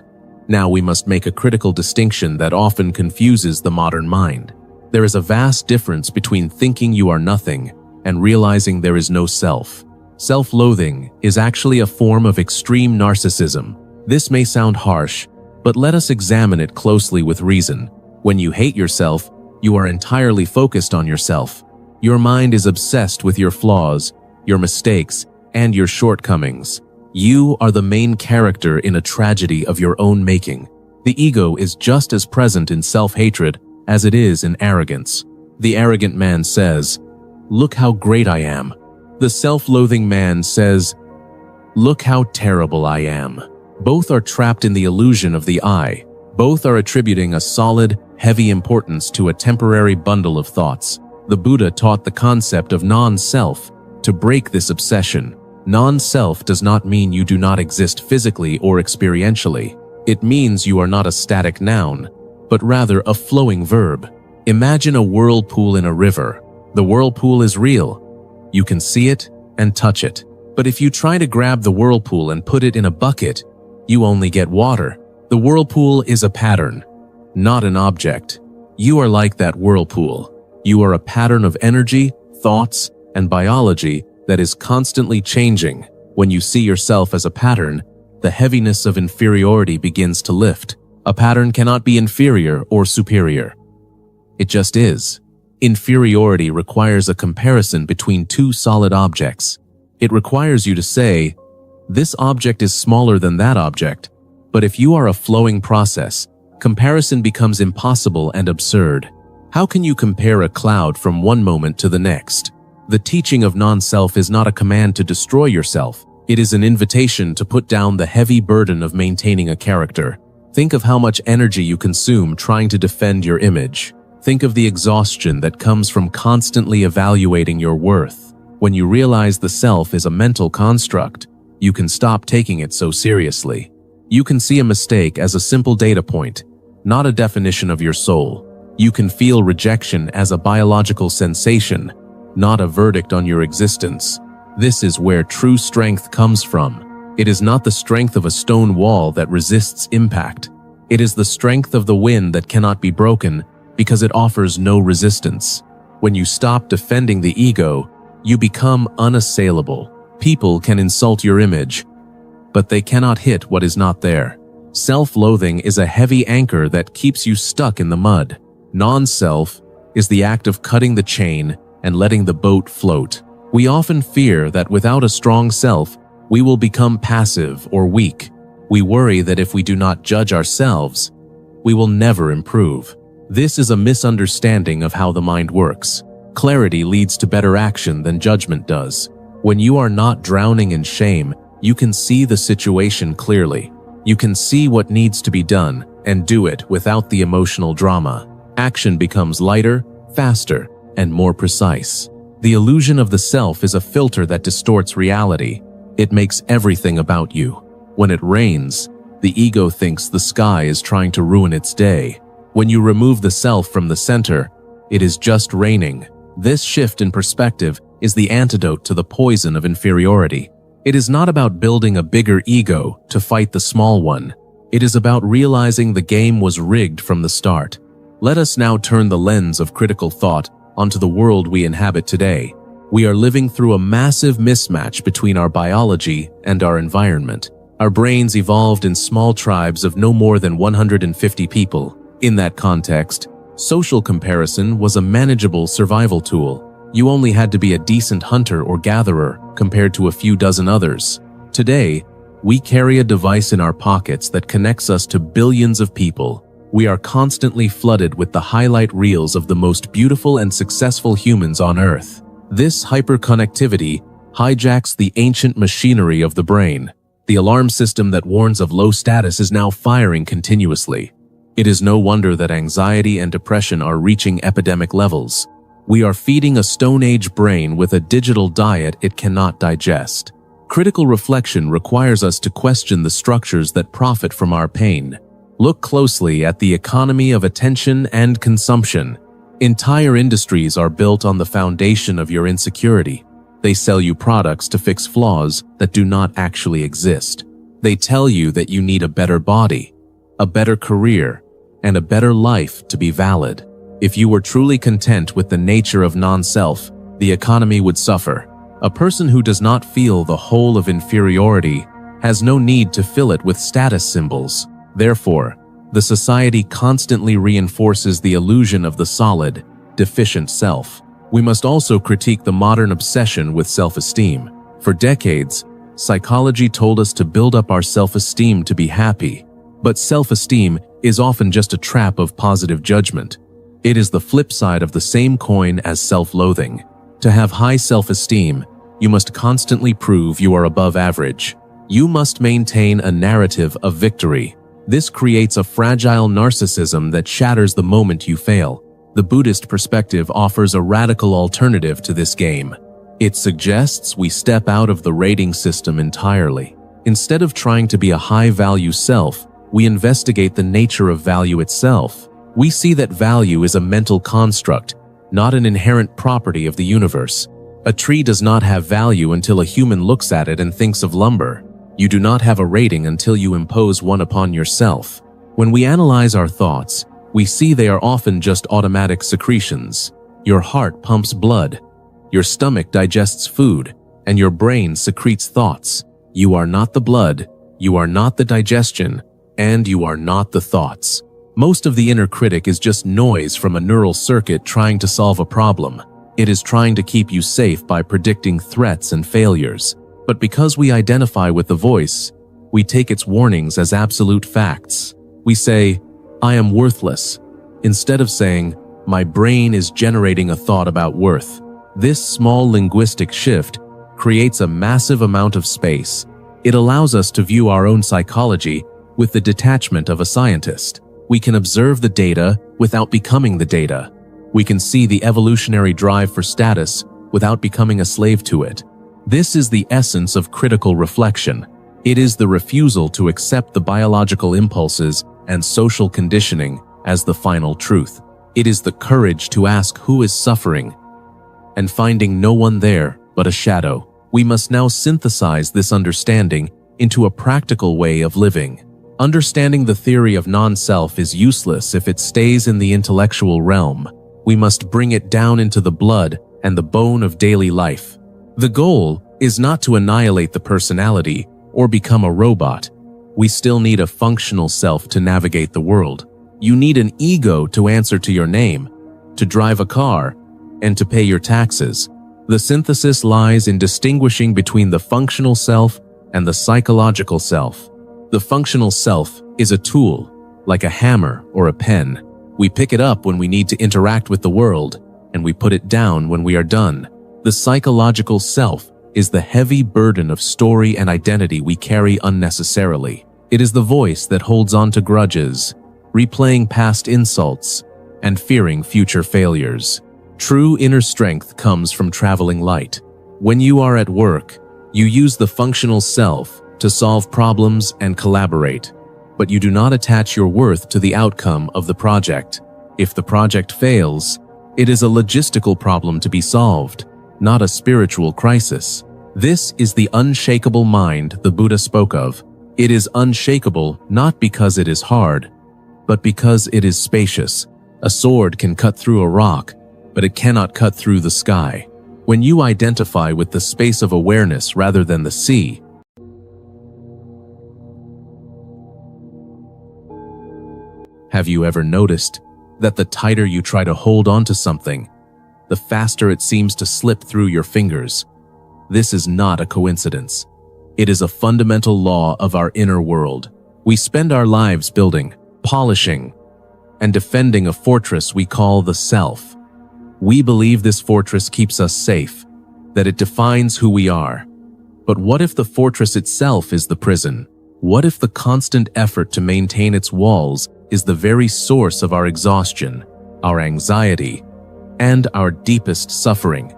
Now we must make a critical distinction that often confuses the modern mind. There is a vast difference between thinking you are nothing and realizing there is no self. Self-loathing is actually a form of extreme narcissism. This may sound harsh, but let us examine it closely with reason. When you hate yourself, you are entirely focused on yourself. Your mind is obsessed with your flaws, your mistakes, and your shortcomings. You are the main character in a tragedy of your own making. The ego is just as present in self-hatred as it is in arrogance. The arrogant man says, "Look how great I am." The self-loathing man says, "Look how terrible I am." Both are trapped in the illusion of the I. Both are attributing a solid, heavy importance to a temporary bundle of thoughts. The Buddha taught the concept of non-self to break this obsession. Non-self does not mean you do not exist physically or experientially. It means you are not a static noun, but rather a flowing verb. Imagine a whirlpool in a river. The whirlpool is real. You can see it and touch it. But if you try to grab the whirlpool and put it in a bucket, you only get water. The whirlpool is a pattern, not an object. You are like that whirlpool. You are a pattern of energy, thoughts, and biology that is constantly changing. When you see yourself as a pattern, the heaviness of inferiority begins to lift. A pattern cannot be inferior or superior. It just is. Inferiority requires a comparison between two solid objects. It requires you to say, this object is smaller than that object. But if you are a flowing process, comparison becomes impossible and absurd. How can you compare a cloud from one moment to the next? The teaching of non-self is not a command to destroy yourself. It is an invitation to put down the heavy burden of maintaining a character. Think of how much energy you consume trying to defend your image. Think of the exhaustion that comes from constantly evaluating your worth. When you realize the self is a mental construct, you can stop taking it so seriously. You can see a mistake as a simple data point, not a definition of your soul. You can feel rejection as a biological sensation, not a verdict on your existence. This is where true strength comes from. It is not the strength of a stone wall that resists impact. It is the strength of the wind that cannot be broken because it offers no resistance. When you stop defending the ego, you become unassailable. People can insult your image, but they cannot hit what is not there. Self-loathing is a heavy anchor that keeps you stuck in the mud. Non-self is the act of cutting the chain and letting the boat float. We often fear that without a strong self, we will become passive or weak. We worry that if we do not judge ourselves, we will never improve. This is a misunderstanding of how the mind works. Clarity leads to better action than judgment does. When you are not drowning in shame, you can see the situation clearly. You can see what needs to be done and do it without the emotional drama. Action becomes lighter, faster, and more precise. The illusion of the self is a filter that distorts reality. It makes everything about you. When it rains, the ego thinks the sky is trying to ruin its day. When you remove the self from the center, it is just raining. This shift in perspective is the antidote to the poison of inferiority. It is not about building a bigger ego to fight the small one. It is about realizing the game was rigged from the start. Let us now turn the lens of critical thought onto the world we inhabit today. We are living through a massive mismatch between our biology and our environment. Our brains evolved in small tribes of no more than 150 people. In that context, social comparison was a manageable survival tool. You only had to be a decent hunter or gatherer compared to a few dozen others. Today, we carry a device in our pockets that connects us to billions of people. We are constantly flooded with the highlight reels of the most beautiful and successful humans on Earth. This hyperconnectivity hijacks the ancient machinery of the brain. The alarm system that warns of low status is now firing continuously. It is no wonder that anxiety and depression are reaching epidemic levels. We are feeding a Stone Age brain with a digital diet it cannot digest. Critical reflection requires us to question the structures that profit from our pain. Look closely at the economy of attention and consumption. Entire industries are built on the foundation of your insecurity. They sell you products to fix flaws that do not actually exist. They tell you that you need a better body, a better career, and a better life to be valid. If you were truly content with the nature of non-self, the economy would suffer. A person who does not feel the whole of inferiority has no need to fill it with status symbols. Therefore, the society constantly reinforces the illusion of the solid, deficient self. We must also critique the modern obsession with self-esteem. For decades, psychology told us to build up our self-esteem to be happy. But self-esteem is often just a trap of positive judgment. It is the flip side of the same coin as self-loathing. To have high self-esteem, you must constantly prove you are above average. You must maintain a narrative of victory. This creates a fragile narcissism that shatters the moment you fail. The Buddhist perspective offers a radical alternative to this game. It suggests we step out of the rating system entirely. Instead of trying to be a high-value self, we investigate the nature of value itself. We see that value is a mental construct, not an inherent property of the universe. A tree does not have value until a human looks at it and thinks of lumber. You do not have a rating until you impose one upon yourself. When we analyze our thoughts, we see they are often just automatic secretions. Your heart pumps blood, your stomach digests food, and your brain secretes thoughts. You are not the blood, you are not the digestion, and you are not the thoughts. Most of the inner critic is just noise from a neural circuit trying to solve a problem. It is trying to keep you safe by predicting threats and failures. But because we identify with the voice, we take its warnings as absolute facts. We say, "I am worthless," instead of saying, "My brain is generating a thought about worth." This small linguistic shift creates a massive amount of space. It allows us to view our own psychology with the detachment of a scientist. We can observe the data without becoming the data. We can see the evolutionary drive for status without becoming a slave to it. This is the essence of critical reflection. It is the refusal to accept the biological impulses and social conditioning as the final truth. It is the courage to ask who is suffering, and finding no one there but a shadow. We must now synthesize this understanding into a practical way of living. Understanding the theory of non-self is useless if it stays in the intellectual realm. We must bring it down into the blood and the bone of daily life. The goal is not to annihilate the personality or become a robot. We still need a functional self to navigate the world. You need an ego to answer to your name, to drive a car, and to pay your taxes. The synthesis lies in distinguishing between the functional self and the psychological self. The functional self is a tool, like a hammer or a pen. We pick it up when we need to interact with the world, and we put it down when we are done. The psychological self is the heavy burden of story and identity we carry unnecessarily. It is the voice that holds on to grudges, replaying past insults, and fearing future failures. True inner strength comes from traveling light. When you are at work, you use the functional self to solve problems and collaborate, but you do not attach your worth to the outcome of the project. If the project fails, it is a logistical problem to be solved, not a spiritual crisis. This is the unshakable mind the Buddha spoke of. It is unshakable not because it is hard, but because it is spacious. A sword can cut through a rock, but it cannot cut through the sky. When you identify with the space of awareness rather than the sea, have you ever noticed that the tighter you try to hold on to something, the faster it seems to slip through your fingers? This is not a coincidence. It is a fundamental law of our inner world. We spend our lives building, polishing, and defending a fortress we call the self. We believe this fortress keeps us safe, that it defines who we are. But what if the fortress itself is the prison? What if the constant effort to maintain its walls is the very source of our exhaustion, our anxiety, and our deepest suffering?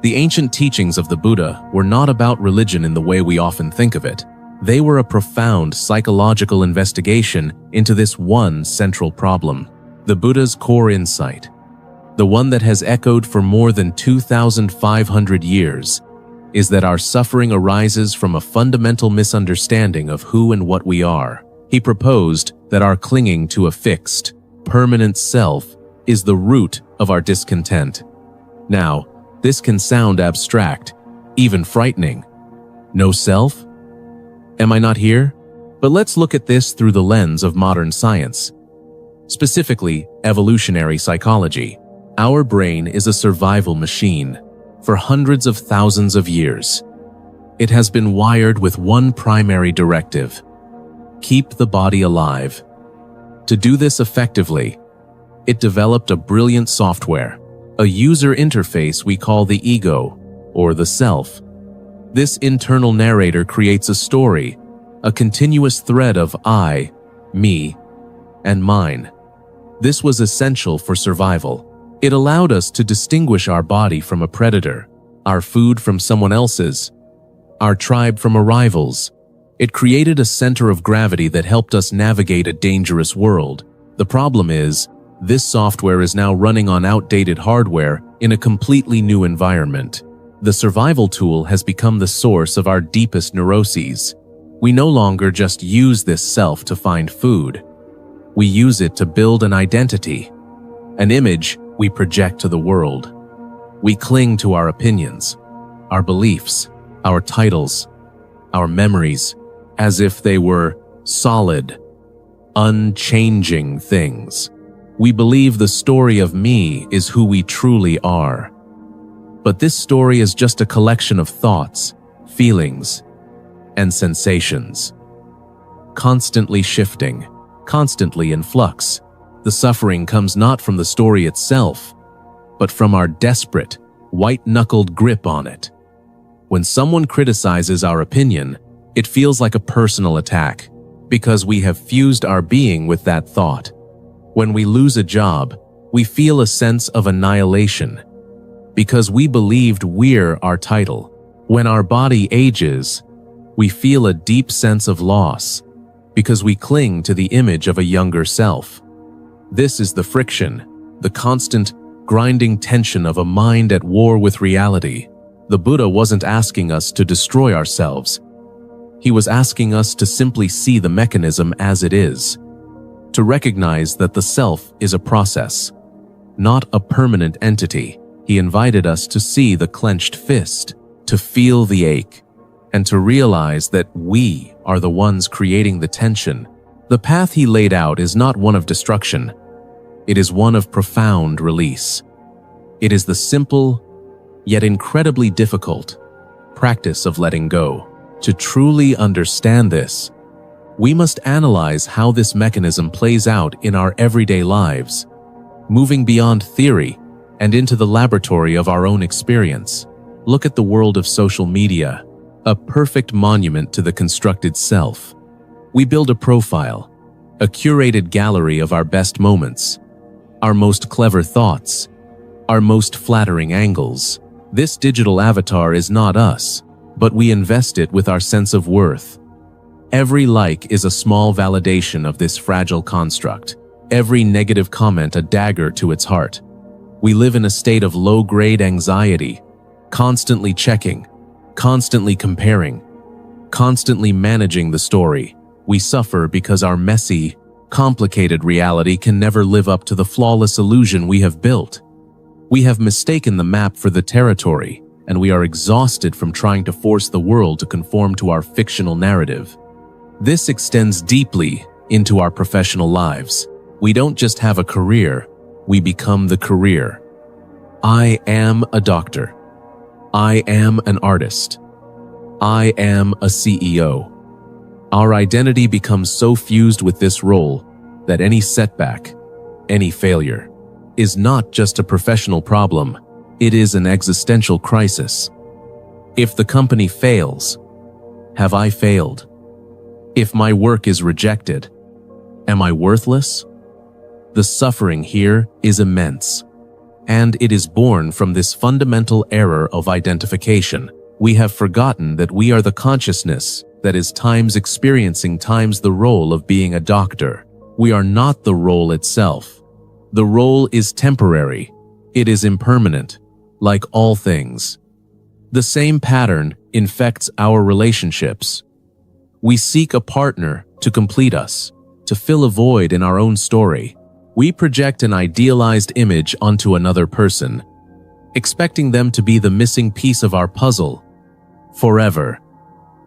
The ancient teachings of the Buddha were not about religion in the way we often think of it. They were a profound psychological investigation into this one central problem. The Buddha's core insight, the one that has echoed for more than 2,500 years, is that our suffering arises from a fundamental misunderstanding of who and what we are. He proposed that our clinging to a fixed, permanent self is the root of our discontent. Now, this can sound abstract, even frightening. No self? Am I not here? But let's look at this through the lens of modern science, specifically evolutionary psychology. Our brain is a survival machine. For hundreds of thousands of years, it has been wired with one primary directive: keep the body alive. To do this effectively, it developed a brilliant software, a user interface we call the ego, or the self. This internal narrator creates a story, a continuous thread of I, me, and mine. This was essential for survival. It allowed us to distinguish our body from a predator, our food from someone else's, our tribe from a rival's. It created a center of gravity that helped us navigate a dangerous world. The problem is, this software is now running on outdated hardware in a completely new environment. The survival tool has become the source of our deepest neuroses. We no longer just use this self to find food. We use it to build an identity, an image we project to the world. We cling to our opinions, our beliefs, our titles, our memories, as if they were solid, unchanging things. We believe the story of me is who we truly are. But this story is just a collection of thoughts, feelings, and sensations, constantly shifting, constantly in flux. The suffering comes not from the story itself, but from our desperate, white-knuckled grip on it. When someone criticizes our opinion, it feels like a personal attack, because we have fused our being with that thought. When we lose a job, we feel a sense of annihilation, because we believed we're our title. When our body ages, We feel a deep sense of loss because we cling to the image of a younger self. This is the friction, the constant, grinding tension of a mind at war with reality. The Buddha wasn't asking us to destroy ourselves. He was asking us to simply see the mechanism as it is, to recognize that the self is a process, not a permanent entity. He invited us to see the clenched fist, to feel the ache, and to realize that we are the ones creating the tension. The path he laid out is not one of destruction. It is one of profound release. It is the simple, yet incredibly difficult, practice of letting go. To truly understand this, we must analyze how this mechanism plays out in our everyday lives, moving beyond theory and into the laboratory of our own experience. Look at the world of social media, a perfect monument to the constructed self. We build a profile, a curated gallery of our best moments, our most clever thoughts, our most flattering angles. This digital avatar is not us, but we invest it with our sense of worth. Every like is a small validation of this fragile construct. Every negative comment a dagger to its heart. We live in a state of low-grade anxiety, constantly checking, constantly comparing, constantly managing the story. We suffer because our messy, complicated reality can never live up to the flawless illusion we have built. We have mistaken the map for the territory, and we are exhausted from trying to force the world to conform to our fictional narrative. This extends deeply into our professional lives. We don't just have a career, we become the career. I am a doctor. I am an artist. I am a CEO. Our identity becomes so fused with this role that any setback, any failure, is not just a professional problem, it is an existential crisis. If the company fails, have I failed? If my work is rejected, am I worthless? The suffering here is immense, and it is born from this fundamental error of identification. We have forgotten that we are the consciousness that is times experiencing times the role of being a doctor. We are not the role itself. The role is temporary. It is impermanent, like all things. The same pattern infects our relationships. We seek a partner to complete us, to fill a void in our own story. We project an idealized image onto another person, expecting them to be the missing piece of our puzzle forever.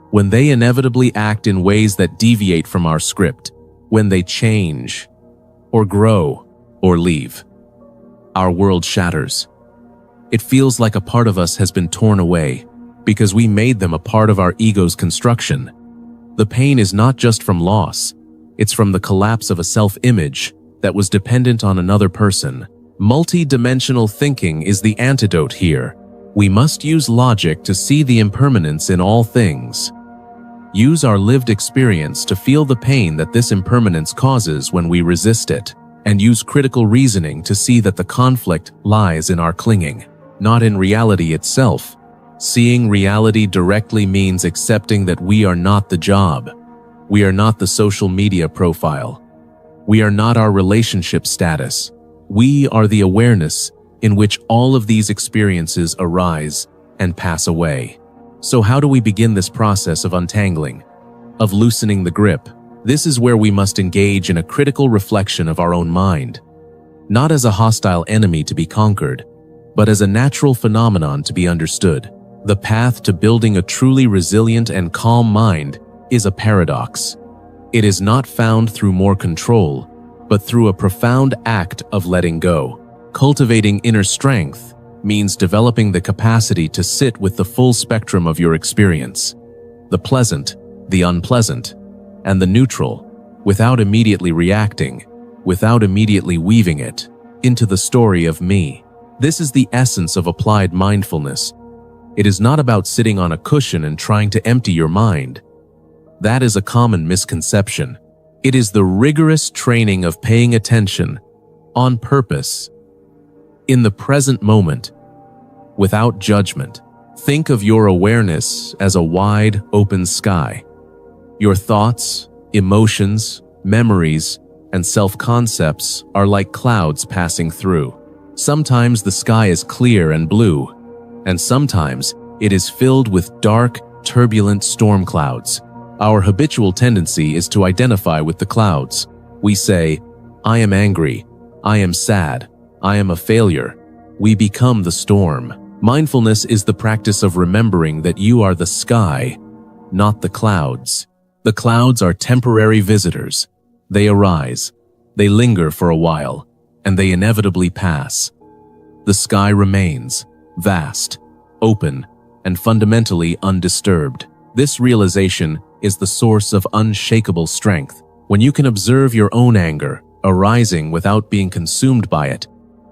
When they inevitably act in ways that deviate from our script, when they change, or grow, or leave, our world shatters. It feels like a part of us has been torn away because we made them a part of our ego's construction. The pain is not just from loss, it's from the collapse of a self-image that was dependent on another person. Multi-dimensional thinking is the antidote here. We must use logic to see the impermanence in all things. Use our lived experience to feel the pain that this impermanence causes when we resist it, and use critical reasoning to see that the conflict lies in our clinging, not in reality itself. Seeing reality directly means accepting that we are not the job. We are not the social media profile. We are not our relationship status. We are the awareness in which all of these experiences arise and pass away. So how do we begin this process of untangling, of loosening the grip? This is where we must engage in a critical reflection of our own mind, not as a hostile enemy to be conquered, but as a natural phenomenon to be understood. The path to building a truly resilient and calm mind is a paradox. It is not found through more control, but through a profound act of letting go. Cultivating inner strength means developing the capacity to sit with the full spectrum of your experience, the pleasant, the unpleasant, and the neutral, without immediately reacting, without immediately weaving it into the story of me. This is the essence of applied mindfulness. It is not about sitting on a cushion and trying to empty your mind. That is a common misconception. It is the rigorous training of paying attention, on purpose, in the present moment, without judgment. Think of your awareness as a wide, open sky. Your thoughts, emotions, memories, and self-concepts are like clouds passing through. Sometimes the sky is clear and blue, and sometimes it is filled with dark, turbulent storm clouds. Our habitual tendency is to identify with the clouds. We say, "I am angry, I am sad, I am a failure." We become the storm. Mindfulness is the practice of remembering that you are the sky, not the clouds. The clouds are temporary visitors. They arise, they linger for a while, and they inevitably pass. The sky remains, vast, open, and fundamentally undisturbed. This realization is the source of unshakable strength. When you can observe your own anger arising without being consumed by it,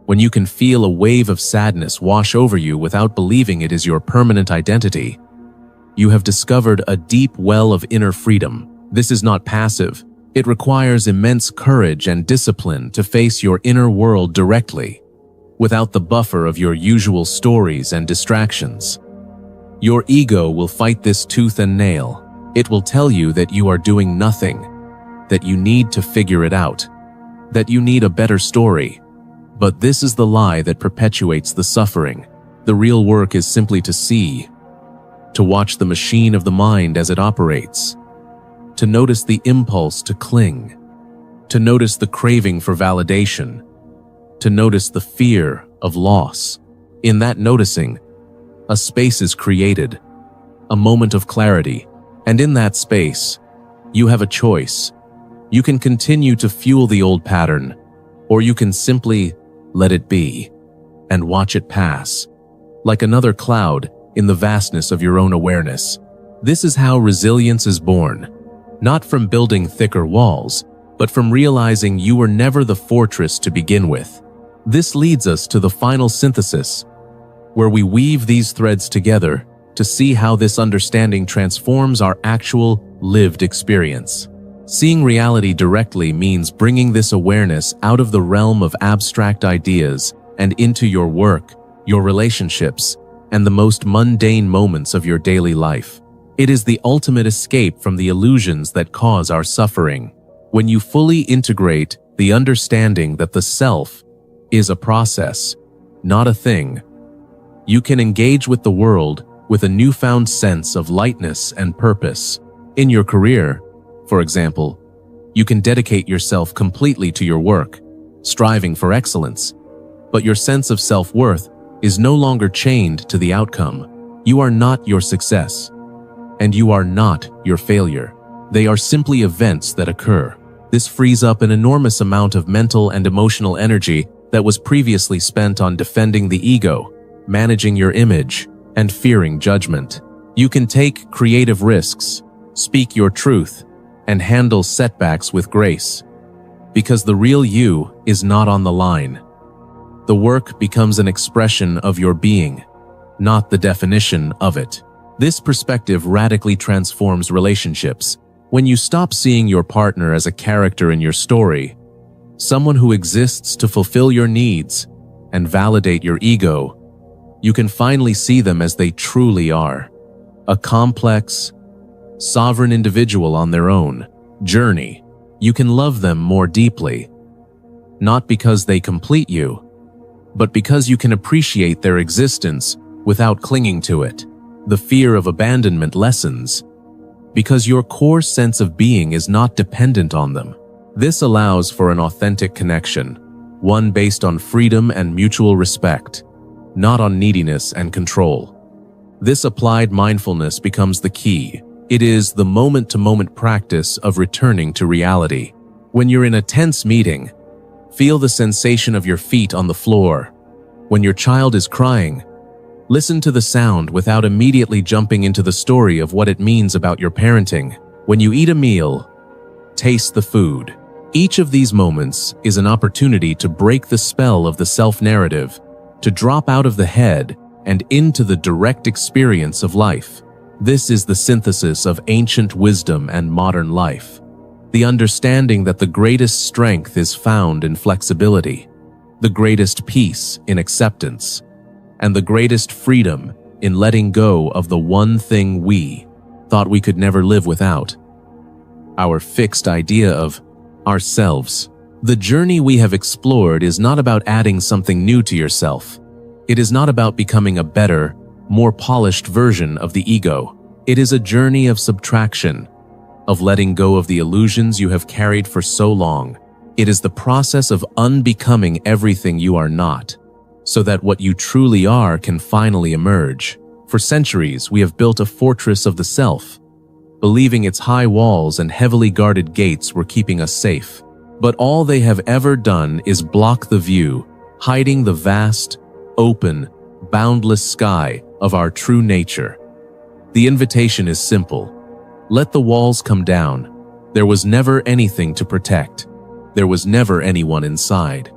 when you can feel a wave of sadness wash over you without believing it is your permanent identity, you have discovered a deep well of inner freedom. This is not passive. It requires immense courage and discipline to face your inner world directly, without the buffer of your usual stories and distractions. Your ego will fight this tooth and nail. It will tell you that you are doing nothing, that you need to figure it out, that you need a better story. But this is the lie that perpetuates the suffering. The real work is simply to see, to watch the machine of the mind as it operates, to notice the impulse to cling, to notice the craving for validation, to notice the fear of loss. In that noticing, a space is created, a moment of clarity, and in that space, you have a choice. You can continue to fuel the old pattern, or you can simply let it be and watch it pass, like another cloud in the vastness of your own awareness. This is how resilience is born, not from building thicker walls, but from realizing you were never the fortress to begin with. This leads us to the final synthesis, where we weave these threads together to see how this understanding transforms our actual lived experience. Seeing reality directly means bringing this awareness out of the realm of abstract ideas and into your work, your relationships, and the most mundane moments of your daily life. It is the ultimate escape from the illusions that cause our suffering. When you fully integrate the understanding that the self is a process, not a thing, you can engage with the world with a newfound sense of lightness and purpose. In your career, for example, you can dedicate yourself completely to your work, striving for excellence, but your sense of self-worth is no longer chained to the outcome. You are not your success, and you are not your failure. They are simply events that occur. This frees up an enormous amount of mental and emotional energy that was previously spent on defending the ego, managing your image, and fearing judgment. You can take creative risks, speak your truth, and handle setbacks with grace, because the real you is not on the line. The work becomes an expression of your being, not the definition of it. This perspective radically transforms relationships. When you stop seeing your partner as a character in your story, someone who exists to fulfill your needs and validate your ego, you can finally see them as they truly are, a complex, sovereign individual on their own journey. You can love them more deeply, not because they complete you, but because you can appreciate their existence without clinging to it. The fear of abandonment lessens, because your core sense of being is not dependent on them. This allows for an authentic connection, one based on freedom and mutual respect, not on neediness and control. This applied mindfulness becomes the key. It is the moment-to-moment practice of returning to reality. When you're in a tense meeting, feel the sensation of your feet on the floor. When your child is crying, listen to the sound without immediately jumping into the story of what it means about your parenting. When you eat a meal, taste the food. Each of these moments is an opportunity to break the spell of the self-narrative, to drop out of the head and into the direct experience of life. This is the synthesis of ancient wisdom and modern life. The understanding that the greatest strength is found in flexibility, the greatest peace in acceptance, and the greatest freedom in letting go of the one thing we thought we could never live without: our fixed idea of ourselves. The journey we have explored is not about adding something new to yourself. It is not about becoming a better, more polished version of the ego. It is a journey of subtraction, of letting go of the illusions you have carried for so long. It is the process of unbecoming everything you are not, so that what you truly are can finally emerge. For centuries, we have built a fortress of the self, believing its high walls and heavily guarded gates were keeping us safe. But all they have ever done is block the view, hiding the vast, open, boundless sky of our true nature. The invitation is simple. Let the walls come down. There was never anything to protect. There was never anyone inside.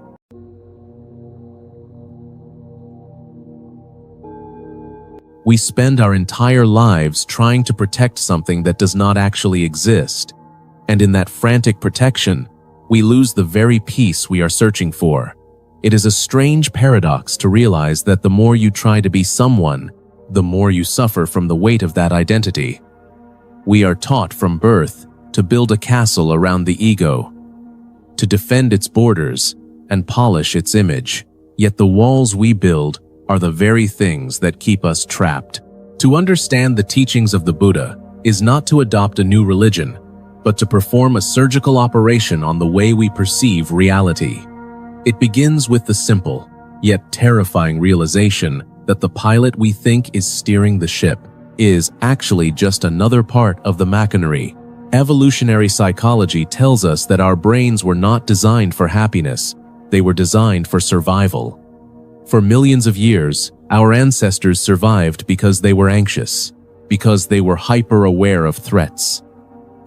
We spend our entire lives trying to protect something that does not actually exist, and in that frantic protection, we lose the very peace we are searching for. It is a strange paradox to realize that the more you try to be someone, the more you suffer from the weight of that identity. We are taught from birth to build a castle around the ego, to defend its borders and polish its image. Yet the walls we build are the very things that keep us trapped. To understand the teachings of the Buddha is not to adopt a new religion, but to perform a surgical operation on the way we perceive reality. It begins with the simple, yet terrifying realization that the pilot we think is steering the ship is actually just another part of the machinery. Evolutionary psychology tells us that our brains were not designed for happiness, they were designed for survival. For millions of years, our ancestors survived because they were anxious, because they were hyper-aware of threats,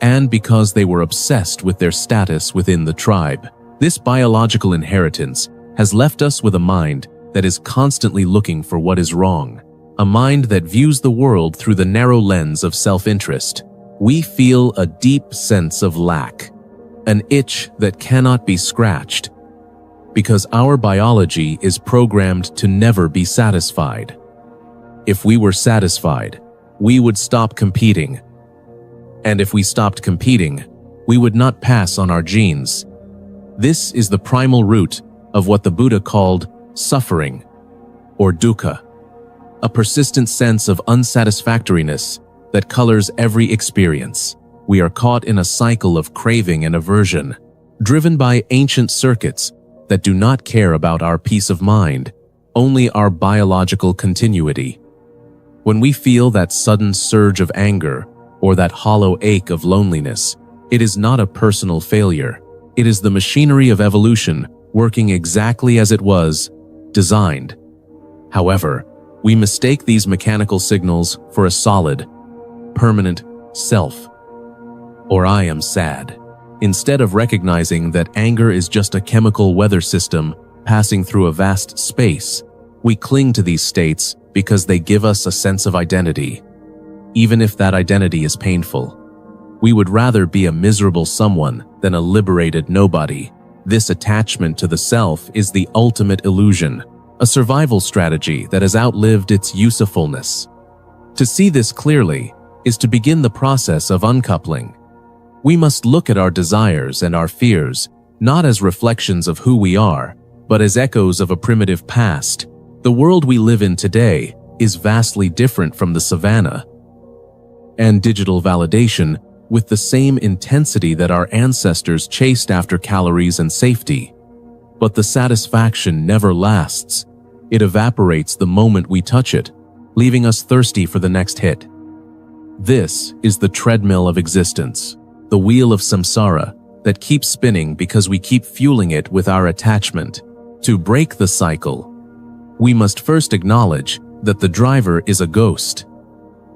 and because they were obsessed with their status within the tribe. This biological inheritance has left us with a mind that is constantly looking for what is wrong, a mind that views the world through the narrow lens of self-interest. We feel a deep sense of lack, an itch that cannot be scratched, because our biology is programmed to never be satisfied. If we were satisfied, we would stop competing. And if we stopped competing, we would not pass on our genes. This is the primal root of what the Buddha called suffering, or dukkha, a persistent sense of unsatisfactoriness that colors every experience. We are caught in a cycle of craving and aversion, driven by ancient circuits that do not care about our peace of mind, only our biological continuity. When we feel that sudden surge of anger or that hollow ache of loneliness, it is not a personal failure. It is the machinery of evolution working exactly as it was designed. However, we mistake these mechanical signals for a solid, permanent self, or I am sad. Instead of recognizing that anger is just a chemical weather system passing through a vast space, we cling to these states because they give us a sense of identity. Even if that identity is painful, we would rather be a miserable someone than a liberated nobody. This attachment to the self is the ultimate illusion, a survival strategy that has outlived its usefulness. To see this clearly is to begin the process of uncoupling. We must look at our desires and our fears not as reflections of who we are, but as echoes of a primitive past. The world we live in today is vastly different from the savannah and digital validation with the same intensity that our ancestors chased after calories and safety. But the satisfaction never lasts. It evaporates the moment we touch it, leaving us thirsty for the next hit. This is the treadmill of existence, the wheel of samsara that keeps spinning because we keep fueling it with our attachment. To break the cycle, we must first acknowledge that the driver is a ghost.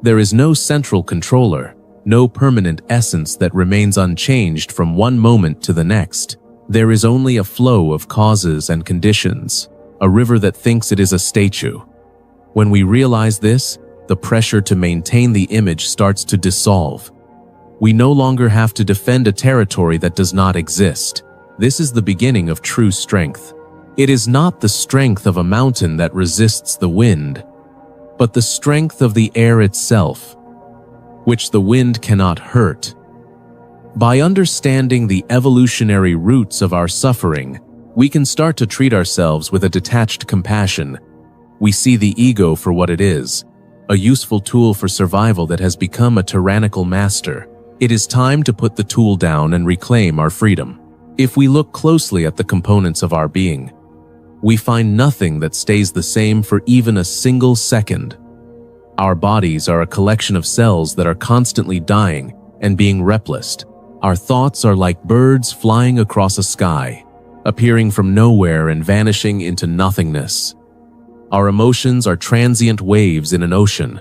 There is no central controller, no permanent essence that remains unchanged from one moment to the next. There is only a flow of causes and conditions, a river that thinks it is a statue. When we realize this, the pressure to maintain the image starts to dissolve. We no longer have to defend a territory that does not exist. This is the beginning of true strength. It is not the strength of a mountain that resists the wind, but the strength of the air itself, which the wind cannot hurt. By understanding the evolutionary roots of our suffering, we can start to treat ourselves with a detached compassion. We see the ego for what it is, a useful tool for survival that has become a tyrannical master. It is time to put the tool down and reclaim our freedom. If we look closely at the components of our being, we find nothing that stays the same for even a single second. Our bodies are a collection of cells that are constantly dying and being replenished. Our thoughts are like birds flying across a sky, appearing from nowhere and vanishing into nothingness. Our emotions are transient waves in an ocean,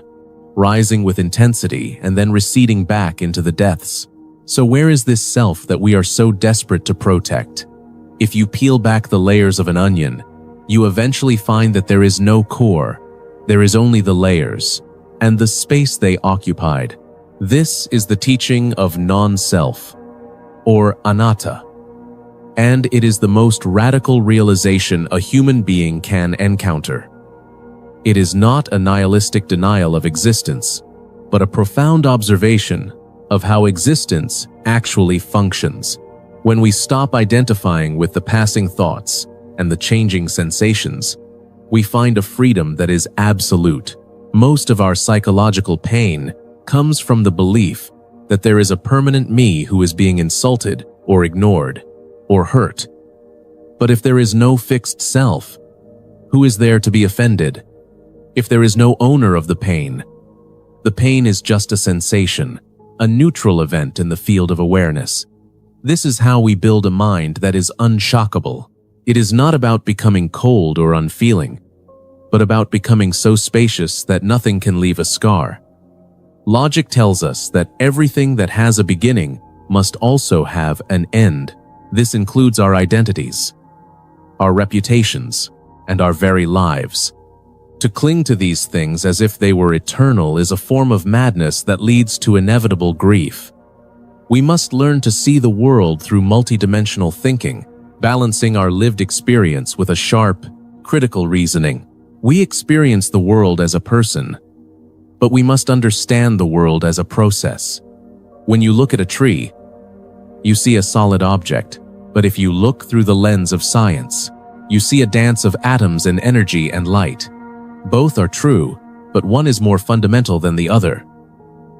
rising with intensity and then receding back into the depths. So where is this self that we are so desperate to protect? If you peel back the layers of an onion, you eventually find that there is no core. There is only the layers and the space they occupied. This is the teaching of non-self, or anatta, and it is the most radical realization a human being can encounter. It is not a nihilistic denial of existence, but a profound observation of how existence actually functions. When we stop identifying with the passing thoughts and the changing sensations, we find a freedom that is absolute. Most of our psychological pain comes from the belief that there is a permanent me who is being insulted or ignored or hurt. But if there is no fixed self, who is there to be offended? If there is no owner of the pain is just a sensation, a neutral event in the field of awareness. This is how we build a mind that is unshockable. It is not about becoming cold or unfeeling, but about becoming so spacious that nothing can leave a scar. Logic tells us that everything that has a beginning must also have an end. This includes our identities, our reputations, and our very lives. To cling to these things as if they were eternal is a form of madness that leads to inevitable grief. We must learn to see the world through multidimensional thinking, balancing our lived experience with a sharp, critical reasoning. We experience the world as a person, but we must understand the world as a process. When you look at a tree, you see a solid object, but if you look through the lens of science, you see a dance of atoms and energy and light. Both are true, but one is more fundamental than the other.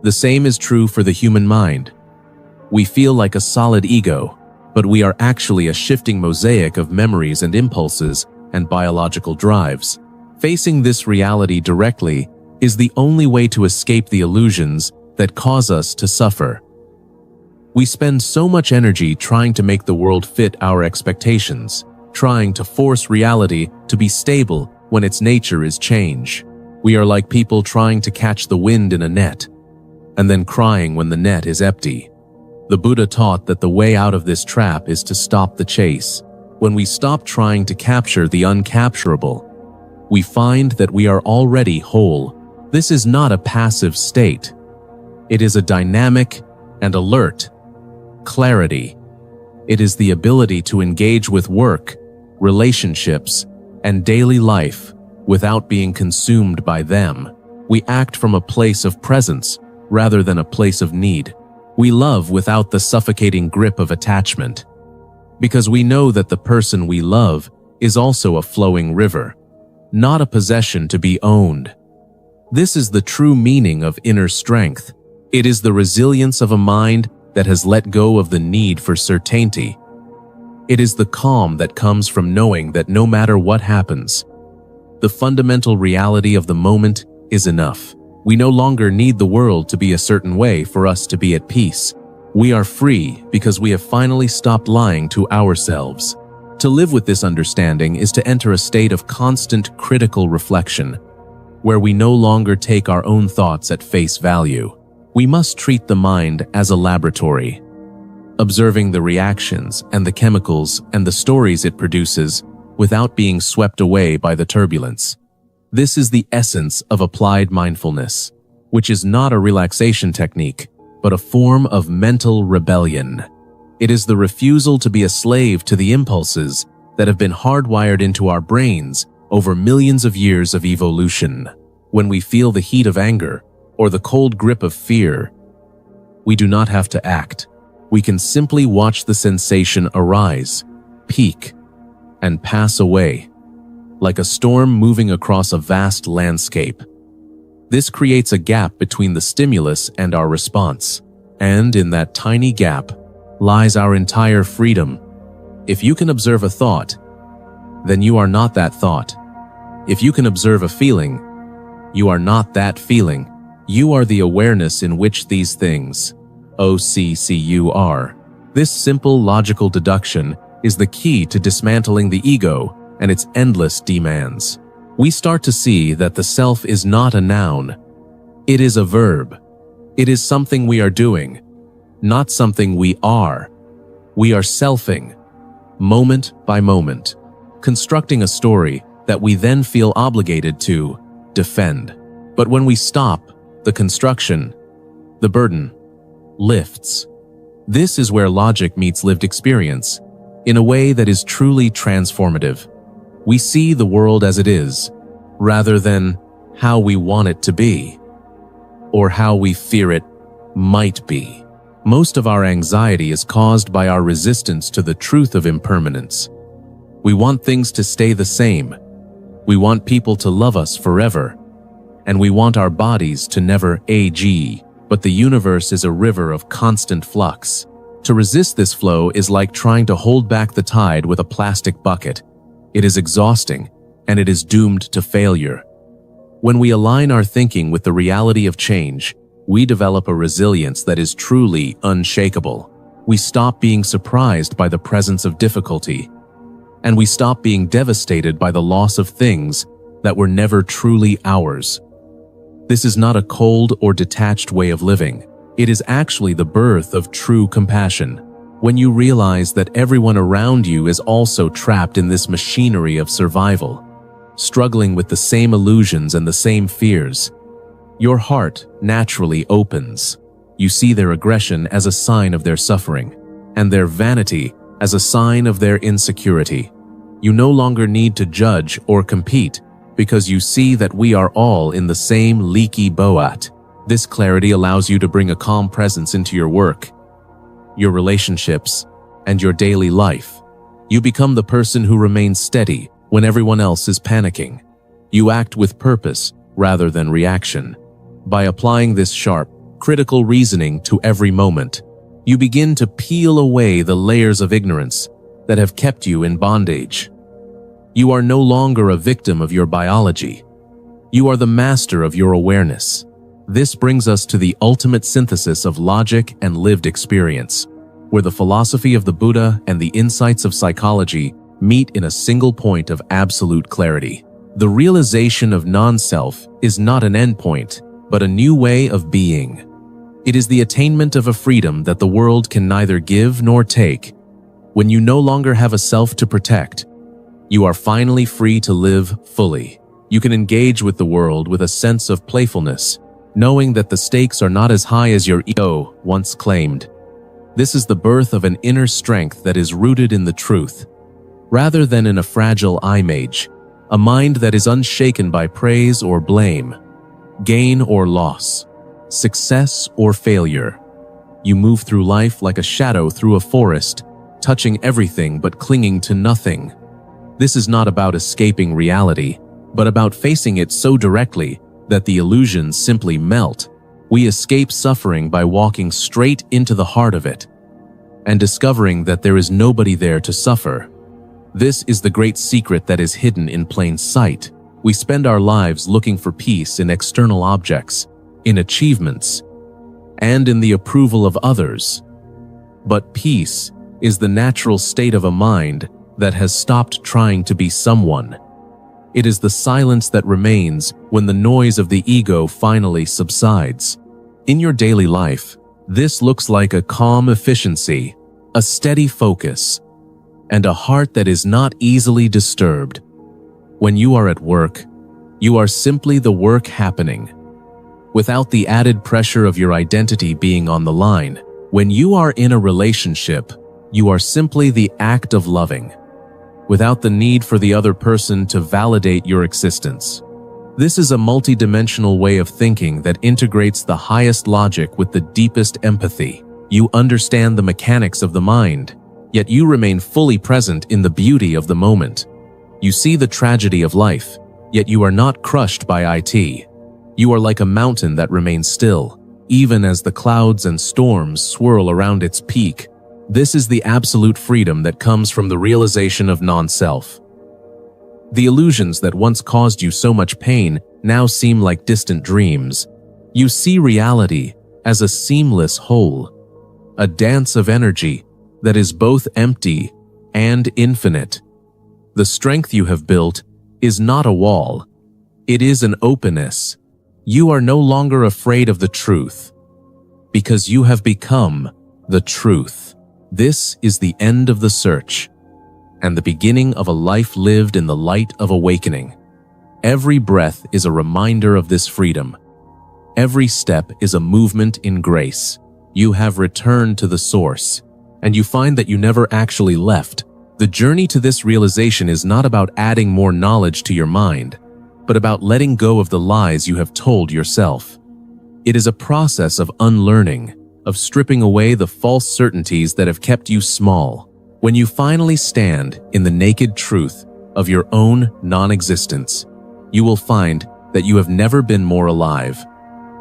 The same is true for the human mind. We feel like a solid ego, but we are actually a shifting mosaic of memories and impulses and biological drives. Facing this reality directly is the only way to escape the illusions that cause us to suffer. We spend so much energy trying to make the world fit our expectations, trying to force reality to be stable when its nature is change. We are like people trying to catch the wind in a net, and then crying when the net is empty. The Buddha taught that the way out of this trap is to stop the chase. When we stop trying to capture the uncapturable, we find that we are already whole. This is not a passive state. It is a dynamic and alert clarity. It is the ability to engage with work, relationships, and daily life without being consumed by them. We act from a place of presence rather than a place of need. We love without the suffocating grip of attachment, because we know that the person we love is also a flowing river, not a possession to be owned. This is the true meaning of inner strength. It is the resilience of a mind that has let go of the need for certainty. It is the calm that comes from knowing that no matter what happens, the fundamental reality of the moment is enough. We no longer need the world to be a certain way for us to be at peace. We are free because we have finally stopped lying to ourselves. To live with this understanding is to enter a state of constant critical reflection, where we no longer take our own thoughts at face value. We must treat the mind as a laboratory, observing the reactions and the chemicals and the stories it produces without being swept away by the turbulence. This is the essence of applied mindfulness, which is not a relaxation technique, but a form of mental rebellion. It is the refusal to be a slave to the impulses that have been hardwired into our brains over millions of years of evolution. When we feel the heat of anger or the cold grip of fear, we do not have to act. We can simply watch the sensation arise, peak, and pass away, like a storm moving across a vast landscape. This creates a gap between the stimulus and our response, and in that tiny gap lies our entire freedom. If you can observe a thought, then you are not that thought. If you can observe a feeling, you are not that feeling. You are the awareness in which these things, OCCUR. This simple logical deduction is the key to dismantling the ego and its endless demands. We start to see that the self is not a noun. It is a verb. It is something we are doing, not something we are. We are selfing, moment by moment, constructing a story that we then feel obligated to defend. But when we stop the construction, the burden lifts. This is where logic meets lived experience, in a way that is truly transformative. We see the world as it is, rather than how we want it to be, or how we fear it might be. Most of our anxiety is caused by our resistance to the truth of impermanence. We want things to stay the same. We want people to love us forever. And we want our bodies to never age. But the universe is a river of constant flux. To resist this flow is like trying to hold back the tide with a plastic bucket. It is exhausting, and it is doomed to failure. When we align our thinking with the reality of change, we develop a resilience that is truly unshakable. We stop being surprised by the presence of difficulty, and we stop being devastated by the loss of things that were never truly ours. This is not a cold or detached way of living. It is actually the birth of true compassion. When you realize that everyone around you is also trapped in this machinery of survival, struggling with the same illusions and the same fears, your heart naturally opens. You see their aggression as a sign of their suffering, and their vanity as a sign of their insecurity. You no longer need to judge or compete, because you see that we are all in the same leaky boat. This clarity allows you to bring a calm presence into your work, your relationships, and your daily life. You become the person who remains steady when everyone else is panicking. You act with purpose rather than reaction. By applying this sharp, critical reasoning to every moment, you begin to peel away the layers of ignorance that have kept you in bondage. You are no longer a victim of your biology. You are the master of your awareness. This brings us to the ultimate synthesis of logic and lived experience, where the philosophy of the Buddha and the insights of psychology meet in a single point of absolute clarity. The realization of non-self is not an endpoint, but a new way of being. It is the attainment of a freedom that the world can neither give nor take. When you no longer have a self to protect, you are finally free to live fully. You can engage with the world with a sense of playfulness, knowing that the stakes are not as high as your ego once claimed. This is the birth of an inner strength that is rooted in the truth, rather than in a fragile image, a mind that is unshaken by praise or blame, gain or loss, success or failure. You move through life like a shadow through a forest, touching everything but clinging to nothing. This is not about escaping reality, but about facing it so directly that the illusions simply melt. We escape suffering by walking straight into the heart of it and discovering that there is nobody there to suffer. This is the great secret that is hidden in plain sight. We spend our lives looking for peace in external objects, in achievements, and in the approval of others. But peace is the natural state of a mind that has stopped trying to be someone. It is the silence that remains when the noise of the ego finally subsides. In your daily life, this looks like a calm efficiency, a steady focus, and a heart that is not easily disturbed. When you are at work, you are simply the work happening, without the added pressure of your identity being on the line. When you are in a relationship, you are simply the act of loving, without the need for the other person to validate your existence. This is a multidimensional way of thinking that integrates the highest logic with the deepest empathy. You understand the mechanics of the mind, yet you remain fully present in the beauty of the moment. You see the tragedy of life, yet you are not crushed by it. You are like a mountain that remains still, even as the clouds and storms swirl around its peak. This is the absolute freedom that comes from the realization of non-self. The illusions that once caused you so much pain now seem like distant dreams. You see reality as a seamless whole, a dance of energy that is both empty and infinite. The strength you have built is not a wall. It is an openness. You are no longer afraid of the truth, because you have become the truth. This is the end of the search, and the beginning of a life lived in the light of awakening. Every breath is a reminder of this freedom. Every step is a movement in grace. You have returned to the source, and you find that you never actually left. The journey to this realization is not about adding more knowledge to your mind, but about letting go of the lies you have told yourself. It is a process of unlearning, of stripping away the false certainties that have kept you small. When you finally stand in the naked truth of your own non-existence, you will find that you have never been more alive.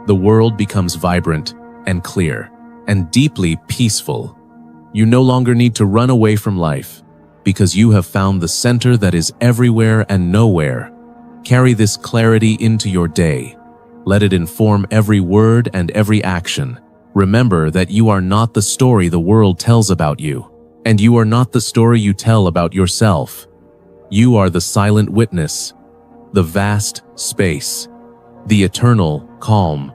The world becomes vibrant and clear and deeply peaceful. You no longer need to run away from life because you have found the center that is everywhere and nowhere. Carry this clarity into your day. Let it inform every word and every action. Remember that you are not the story the world tells about you. And you are not the story you tell about yourself. You are the silent witness, the vast space, the eternal calm.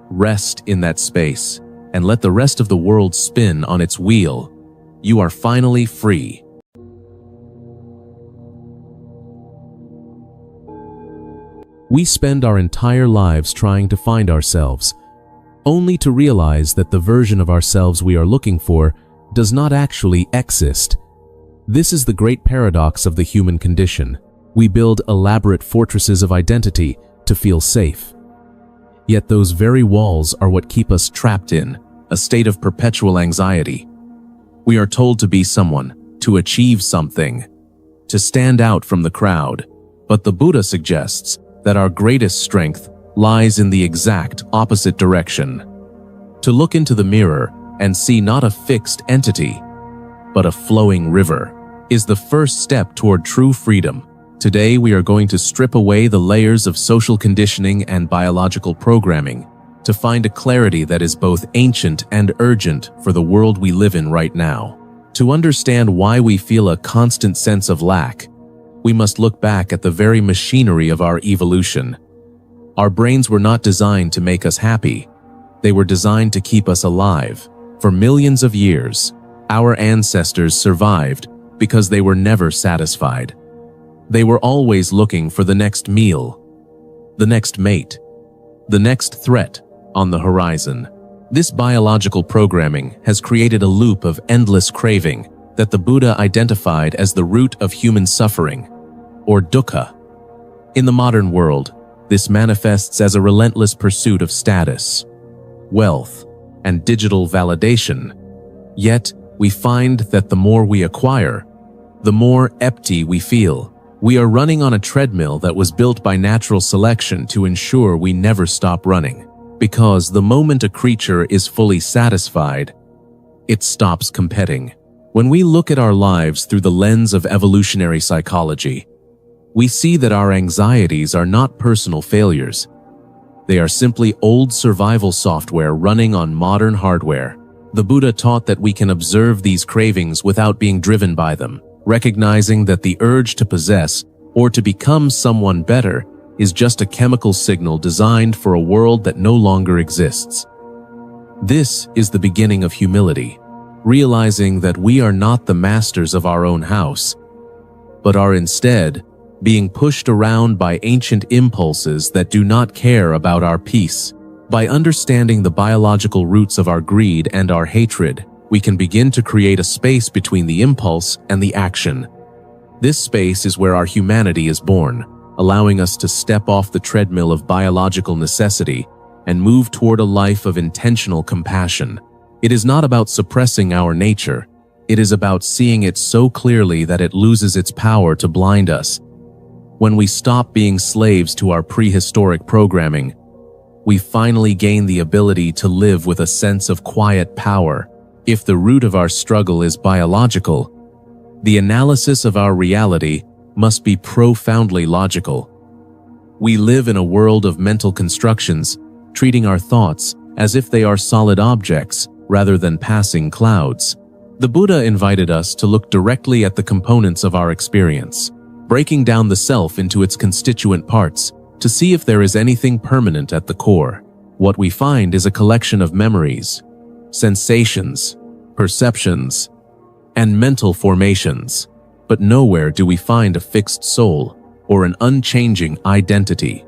Rest in that space and let the rest of the world spin on its wheel. You are finally free. We spend our entire lives trying to find ourselves, only to realize that the version of ourselves we are looking for does not actually exist. This is the great paradox of the human condition. We build elaborate fortresses of identity to feel safe. Yet those very walls are what keep us trapped in a state of perpetual anxiety. We are told to be someone, to achieve something, to stand out from the crowd. But the Buddha suggests that our greatest strength lies in the exact opposite direction. To look into the mirror and see not a fixed entity, but a flowing river, is the first step toward true freedom. Today, we are going to strip away the layers of social conditioning and biological programming to find a clarity that is both ancient and urgent for the world we live in right now. To understand why we feel a constant sense of lack, we must look back at the very machinery of our evolution. Our brains were not designed to make us happy. They were designed to keep us alive. For millions of years, our ancestors survived because they were never satisfied. They were always looking for the next meal, the next mate, the next threat on the horizon. This biological programming has created a loop of endless craving that the Buddha identified as the root of human suffering, or dukkha. In the modern world, this manifests as a relentless pursuit of status, wealth, and digital validation. Yet, we find that the more we acquire, the more empty we feel. We are running on a treadmill that was built by natural selection to ensure we never stop running. Because the moment a creature is fully satisfied, it stops competing. When we look at our lives through the lens of evolutionary psychology, we see that our anxieties are not personal failures. They are simply old survival software running on modern hardware. The Buddha taught that we can observe these cravings without being driven by them, recognizing that the urge to possess or to become someone better is just a chemical signal designed for a world that no longer exists. This is the beginning of humility, realizing that we are not the masters of our own house, but are instead being pushed around by ancient impulses that do not care about our peace. By understanding the biological roots of our greed and our hatred, we can begin to create a space between the impulse and the action. This space is where our humanity is born, allowing us to step off the treadmill of biological necessity and move toward a life of intentional compassion. It is not about suppressing our nature. It is about seeing it so clearly that it loses its power to blind us. When we stop being slaves to our prehistoric programming, we finally gain the ability to live with a sense of quiet power. If the root of our struggle is biological, the analysis of our reality must be profoundly logical. We live in a world of mental constructions, treating our thoughts as if they are solid objects rather than passing clouds. The Buddha invited us to look directly at the components of our experience, breaking down the self into its constituent parts to see if there is anything permanent at the core. What we find is a collection of memories, sensations, perceptions, and mental formations, but nowhere do we find a fixed soul or an unchanging identity.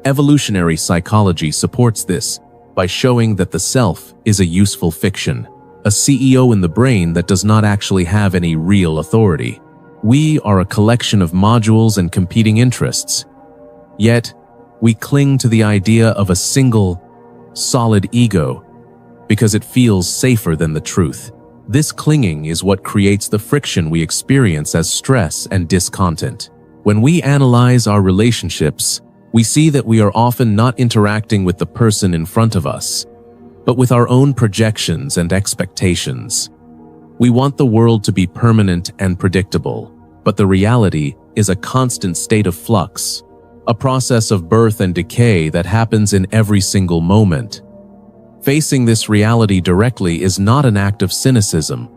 Evolutionary psychology supports this by showing that the self is a useful fiction, a CEO in the brain that does not actually have any real authority. We are a collection of modules and competing interests. Yet, we cling to the idea of a single, solid ego because it feels safer than the truth. This clinging is what creates the friction we experience as stress and discontent. When we analyze our relationships, we see that we are often not interacting with the person in front of us, but with our own projections and expectations. We want the world to be permanent and predictable, but the reality is a constant state of flux, a process of birth and decay that happens in every single moment. Facing this reality directly is not an act of cynicism.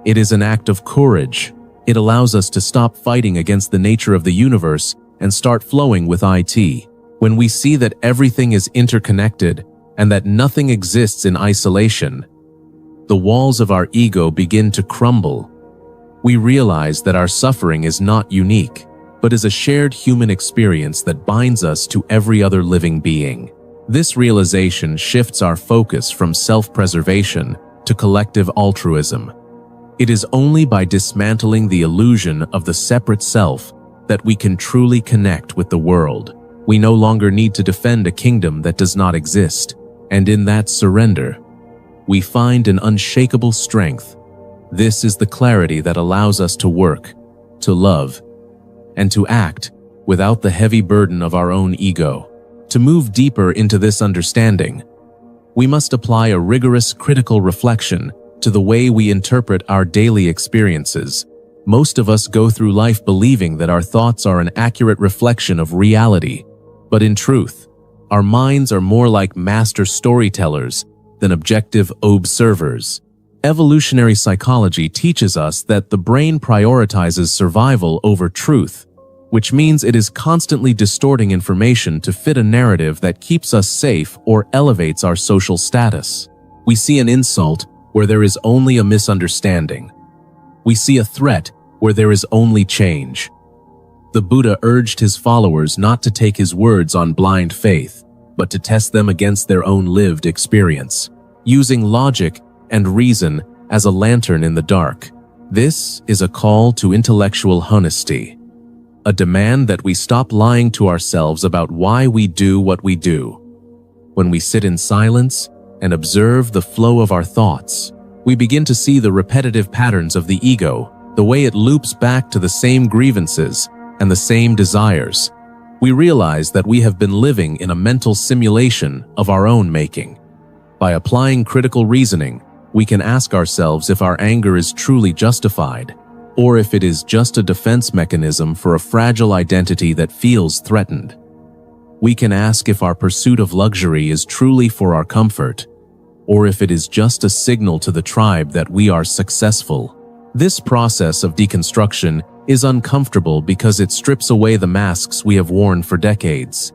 It is an act of courage. It allows us to stop fighting against the nature of the universe and start flowing with it. When we see that everything is interconnected and that nothing exists in isolation, the walls of our ego begin to crumble. We realize that our suffering is not unique, but is a shared human experience that binds us to every other living being. This realization shifts our focus from self-preservation to collective altruism. It is only by dismantling the illusion of the separate self that we can truly connect with the world. We no longer need to defend a kingdom that does not exist, and in that surrender, we find an unshakable strength. This is the clarity that allows us to work, to love, and to act without the heavy burden of our own ego. To move deeper into this understanding, we must apply a rigorous critical reflection to the way we interpret our daily experiences. Most of us go through life believing that our thoughts are an accurate reflection of reality, but in truth, our minds are more like master storytellers than objective observers. Evolutionary psychology teaches us that the brain prioritizes survival over truth, which means it is constantly distorting information to fit a narrative that keeps us safe or elevates our social status. We see an insult where there is only a misunderstanding. We see a threat where there is only change. The Buddha urged his followers not to take his words on blind faith, but to test them against their own lived experience, using logic and reason as a lantern in the dark. This is a call to intellectual honesty, a demand that we stop lying to ourselves about why we do what we do. When we sit in silence and observe the flow of our thoughts, we begin to see the repetitive patterns of the ego, the way it loops back to the same grievances and the same desires. We realize that we have been living in a mental simulation of our own making. By applying critical reasoning, we can ask ourselves if our anger is truly justified, or if it is just a defense mechanism for a fragile identity that feels threatened. We can ask if our pursuit of luxury is truly for our comfort, or if it is just a signal to the tribe that we are successful. This process of deconstruction is uncomfortable because it strips away the masks we have worn for decades.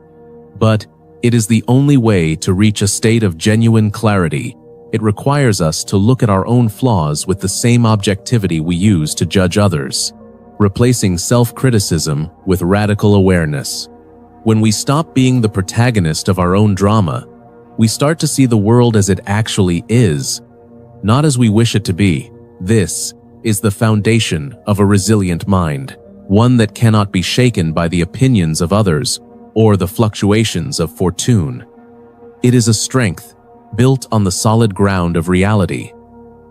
But it is the only way to reach a state of genuine clarity. It requires us to look at our own flaws with the same objectivity we use to judge others, replacing self-criticism with radical awareness. When we stop being the protagonist of our own drama, we start to see the world as it actually is, not as we wish it to be. This is the foundation of a resilient mind. one that cannot be shaken by the opinions of others or the fluctuations of fortune. It is a strength built on the solid ground of reality,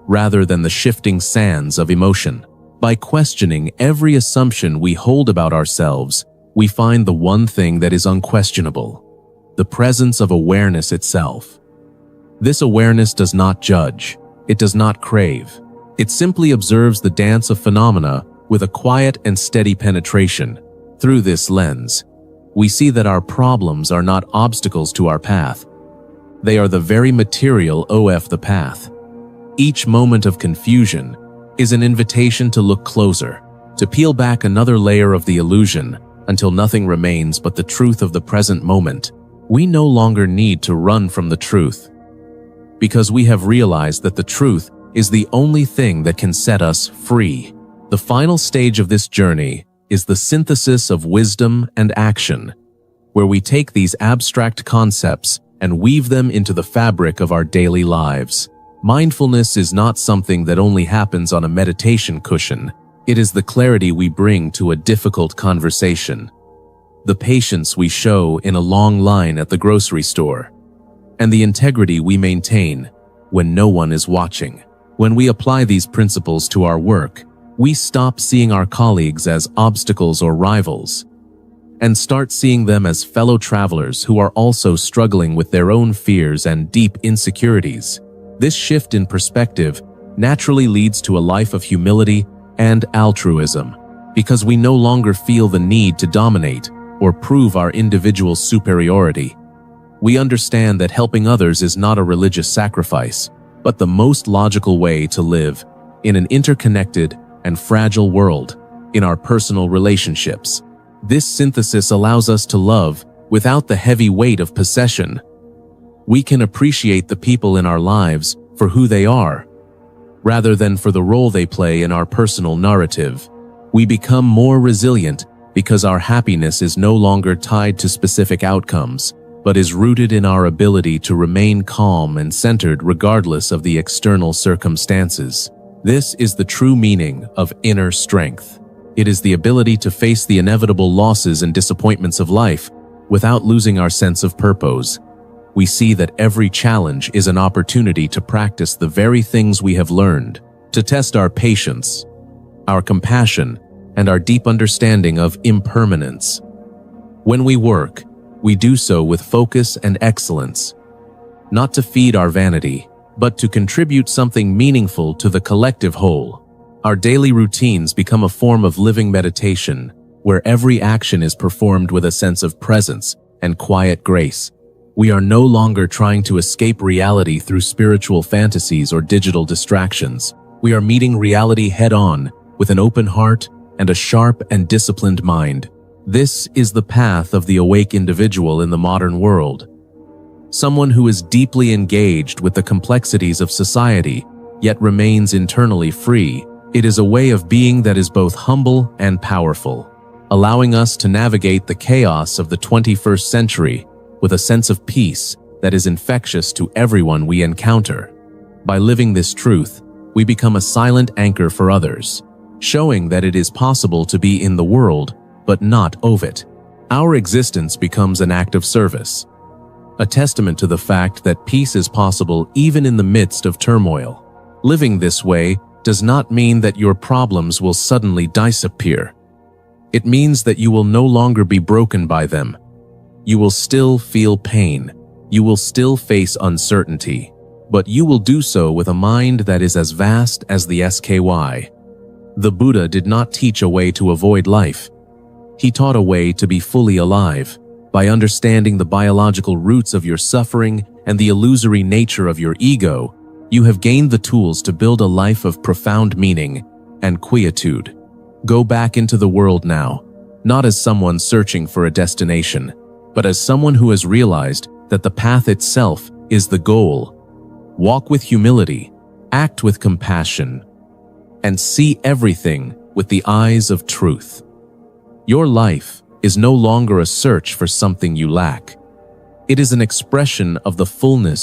rather than the shifting sands of emotion. By questioning every assumption we hold about ourselves, we find the one thing that is unquestionable: the presence of awareness itself. This awareness does not judge, it does not crave. It simply observes the dance of phenomena with a quiet and steady penetration. Through this lens, we see that our problems are not obstacles to our path. They are the very material of the path. Each moment of confusion is an invitation to look closer, to peel back another layer of the illusion until nothing remains but the truth of the present moment. We no longer need to run from the truth, because we have realized that the truth is the only thing that can set us free. The final stage of this journey is the synthesis of wisdom and action, where we take these abstract concepts and weave them into the fabric of our daily lives. Mindfulness is not something that only happens on a meditation cushion. It is the clarity we bring to a difficult conversation, the patience we show in a long line at the grocery store, and the integrity we maintain when no one is watching. When we apply these principles to our work, we stop seeing our colleagues as obstacles or rivals, and start seeing them as fellow travelers who are also struggling with their own fears and deep insecurities. This shift in perspective naturally leads to a life of humility and altruism, because we no longer feel the need to dominate or prove our individual superiority. We understand that helping others is not a religious sacrifice, but the most logical way to live in an interconnected and fragile world. In our personal relationships, this synthesis allows us to love without the heavy weight of possession. We can appreciate the people in our lives for who they are, rather than for the role they play in our personal narrative. We become more resilient because our happiness is no longer tied to specific outcomes, but is rooted in our ability to remain calm and centered regardless of the external circumstances. This is the true meaning of inner strength. It is the ability to face the inevitable losses and disappointments of life without losing our sense of purpose. We see that every challenge is an opportunity to practice the very things we have learned, to test our patience, our compassion, and our deep understanding of impermanence. When we work, we do so with focus and excellence, not to feed our vanity, but to contribute something meaningful to the collective whole. Our daily routines become a form of living meditation, where every action is performed with a sense of presence and quiet grace. We are no longer trying to escape reality through spiritual fantasies or digital distractions. We are meeting reality head-on with an open heart and a sharp and disciplined mind. This is the path of the awake individual in the modern world. Someone who is deeply engaged with the complexities of society, yet remains internally free. It is a way of being that is both humble and powerful, allowing us to navigate the chaos of the 21st century with a sense of peace that is infectious to everyone we encounter. By living this truth, we become a silent anchor for others, showing that it is possible to be in the world, but not of it. Our existence becomes an act of service, a testament to the fact that peace is possible even in the midst of turmoil. Living this way does not mean that your problems will suddenly disappear. It means that you will no longer be broken by them. You will still feel pain. You will still face uncertainty, but you will do so with a mind that is as vast as the sky. The Buddha did not teach a way to avoid life. He taught a way to be fully alive. By understanding the biological roots of your suffering and the illusory nature of your ego, you have gained the tools to build a life of profound meaning and quietude. Go back into the world now, not as someone searching for a destination, but as someone who has realized that the path itself is the goal. Walk with humility, act with compassion, and see everything with the eyes of truth. Your life is no longer a search for something you lack. It is an expression of the fullness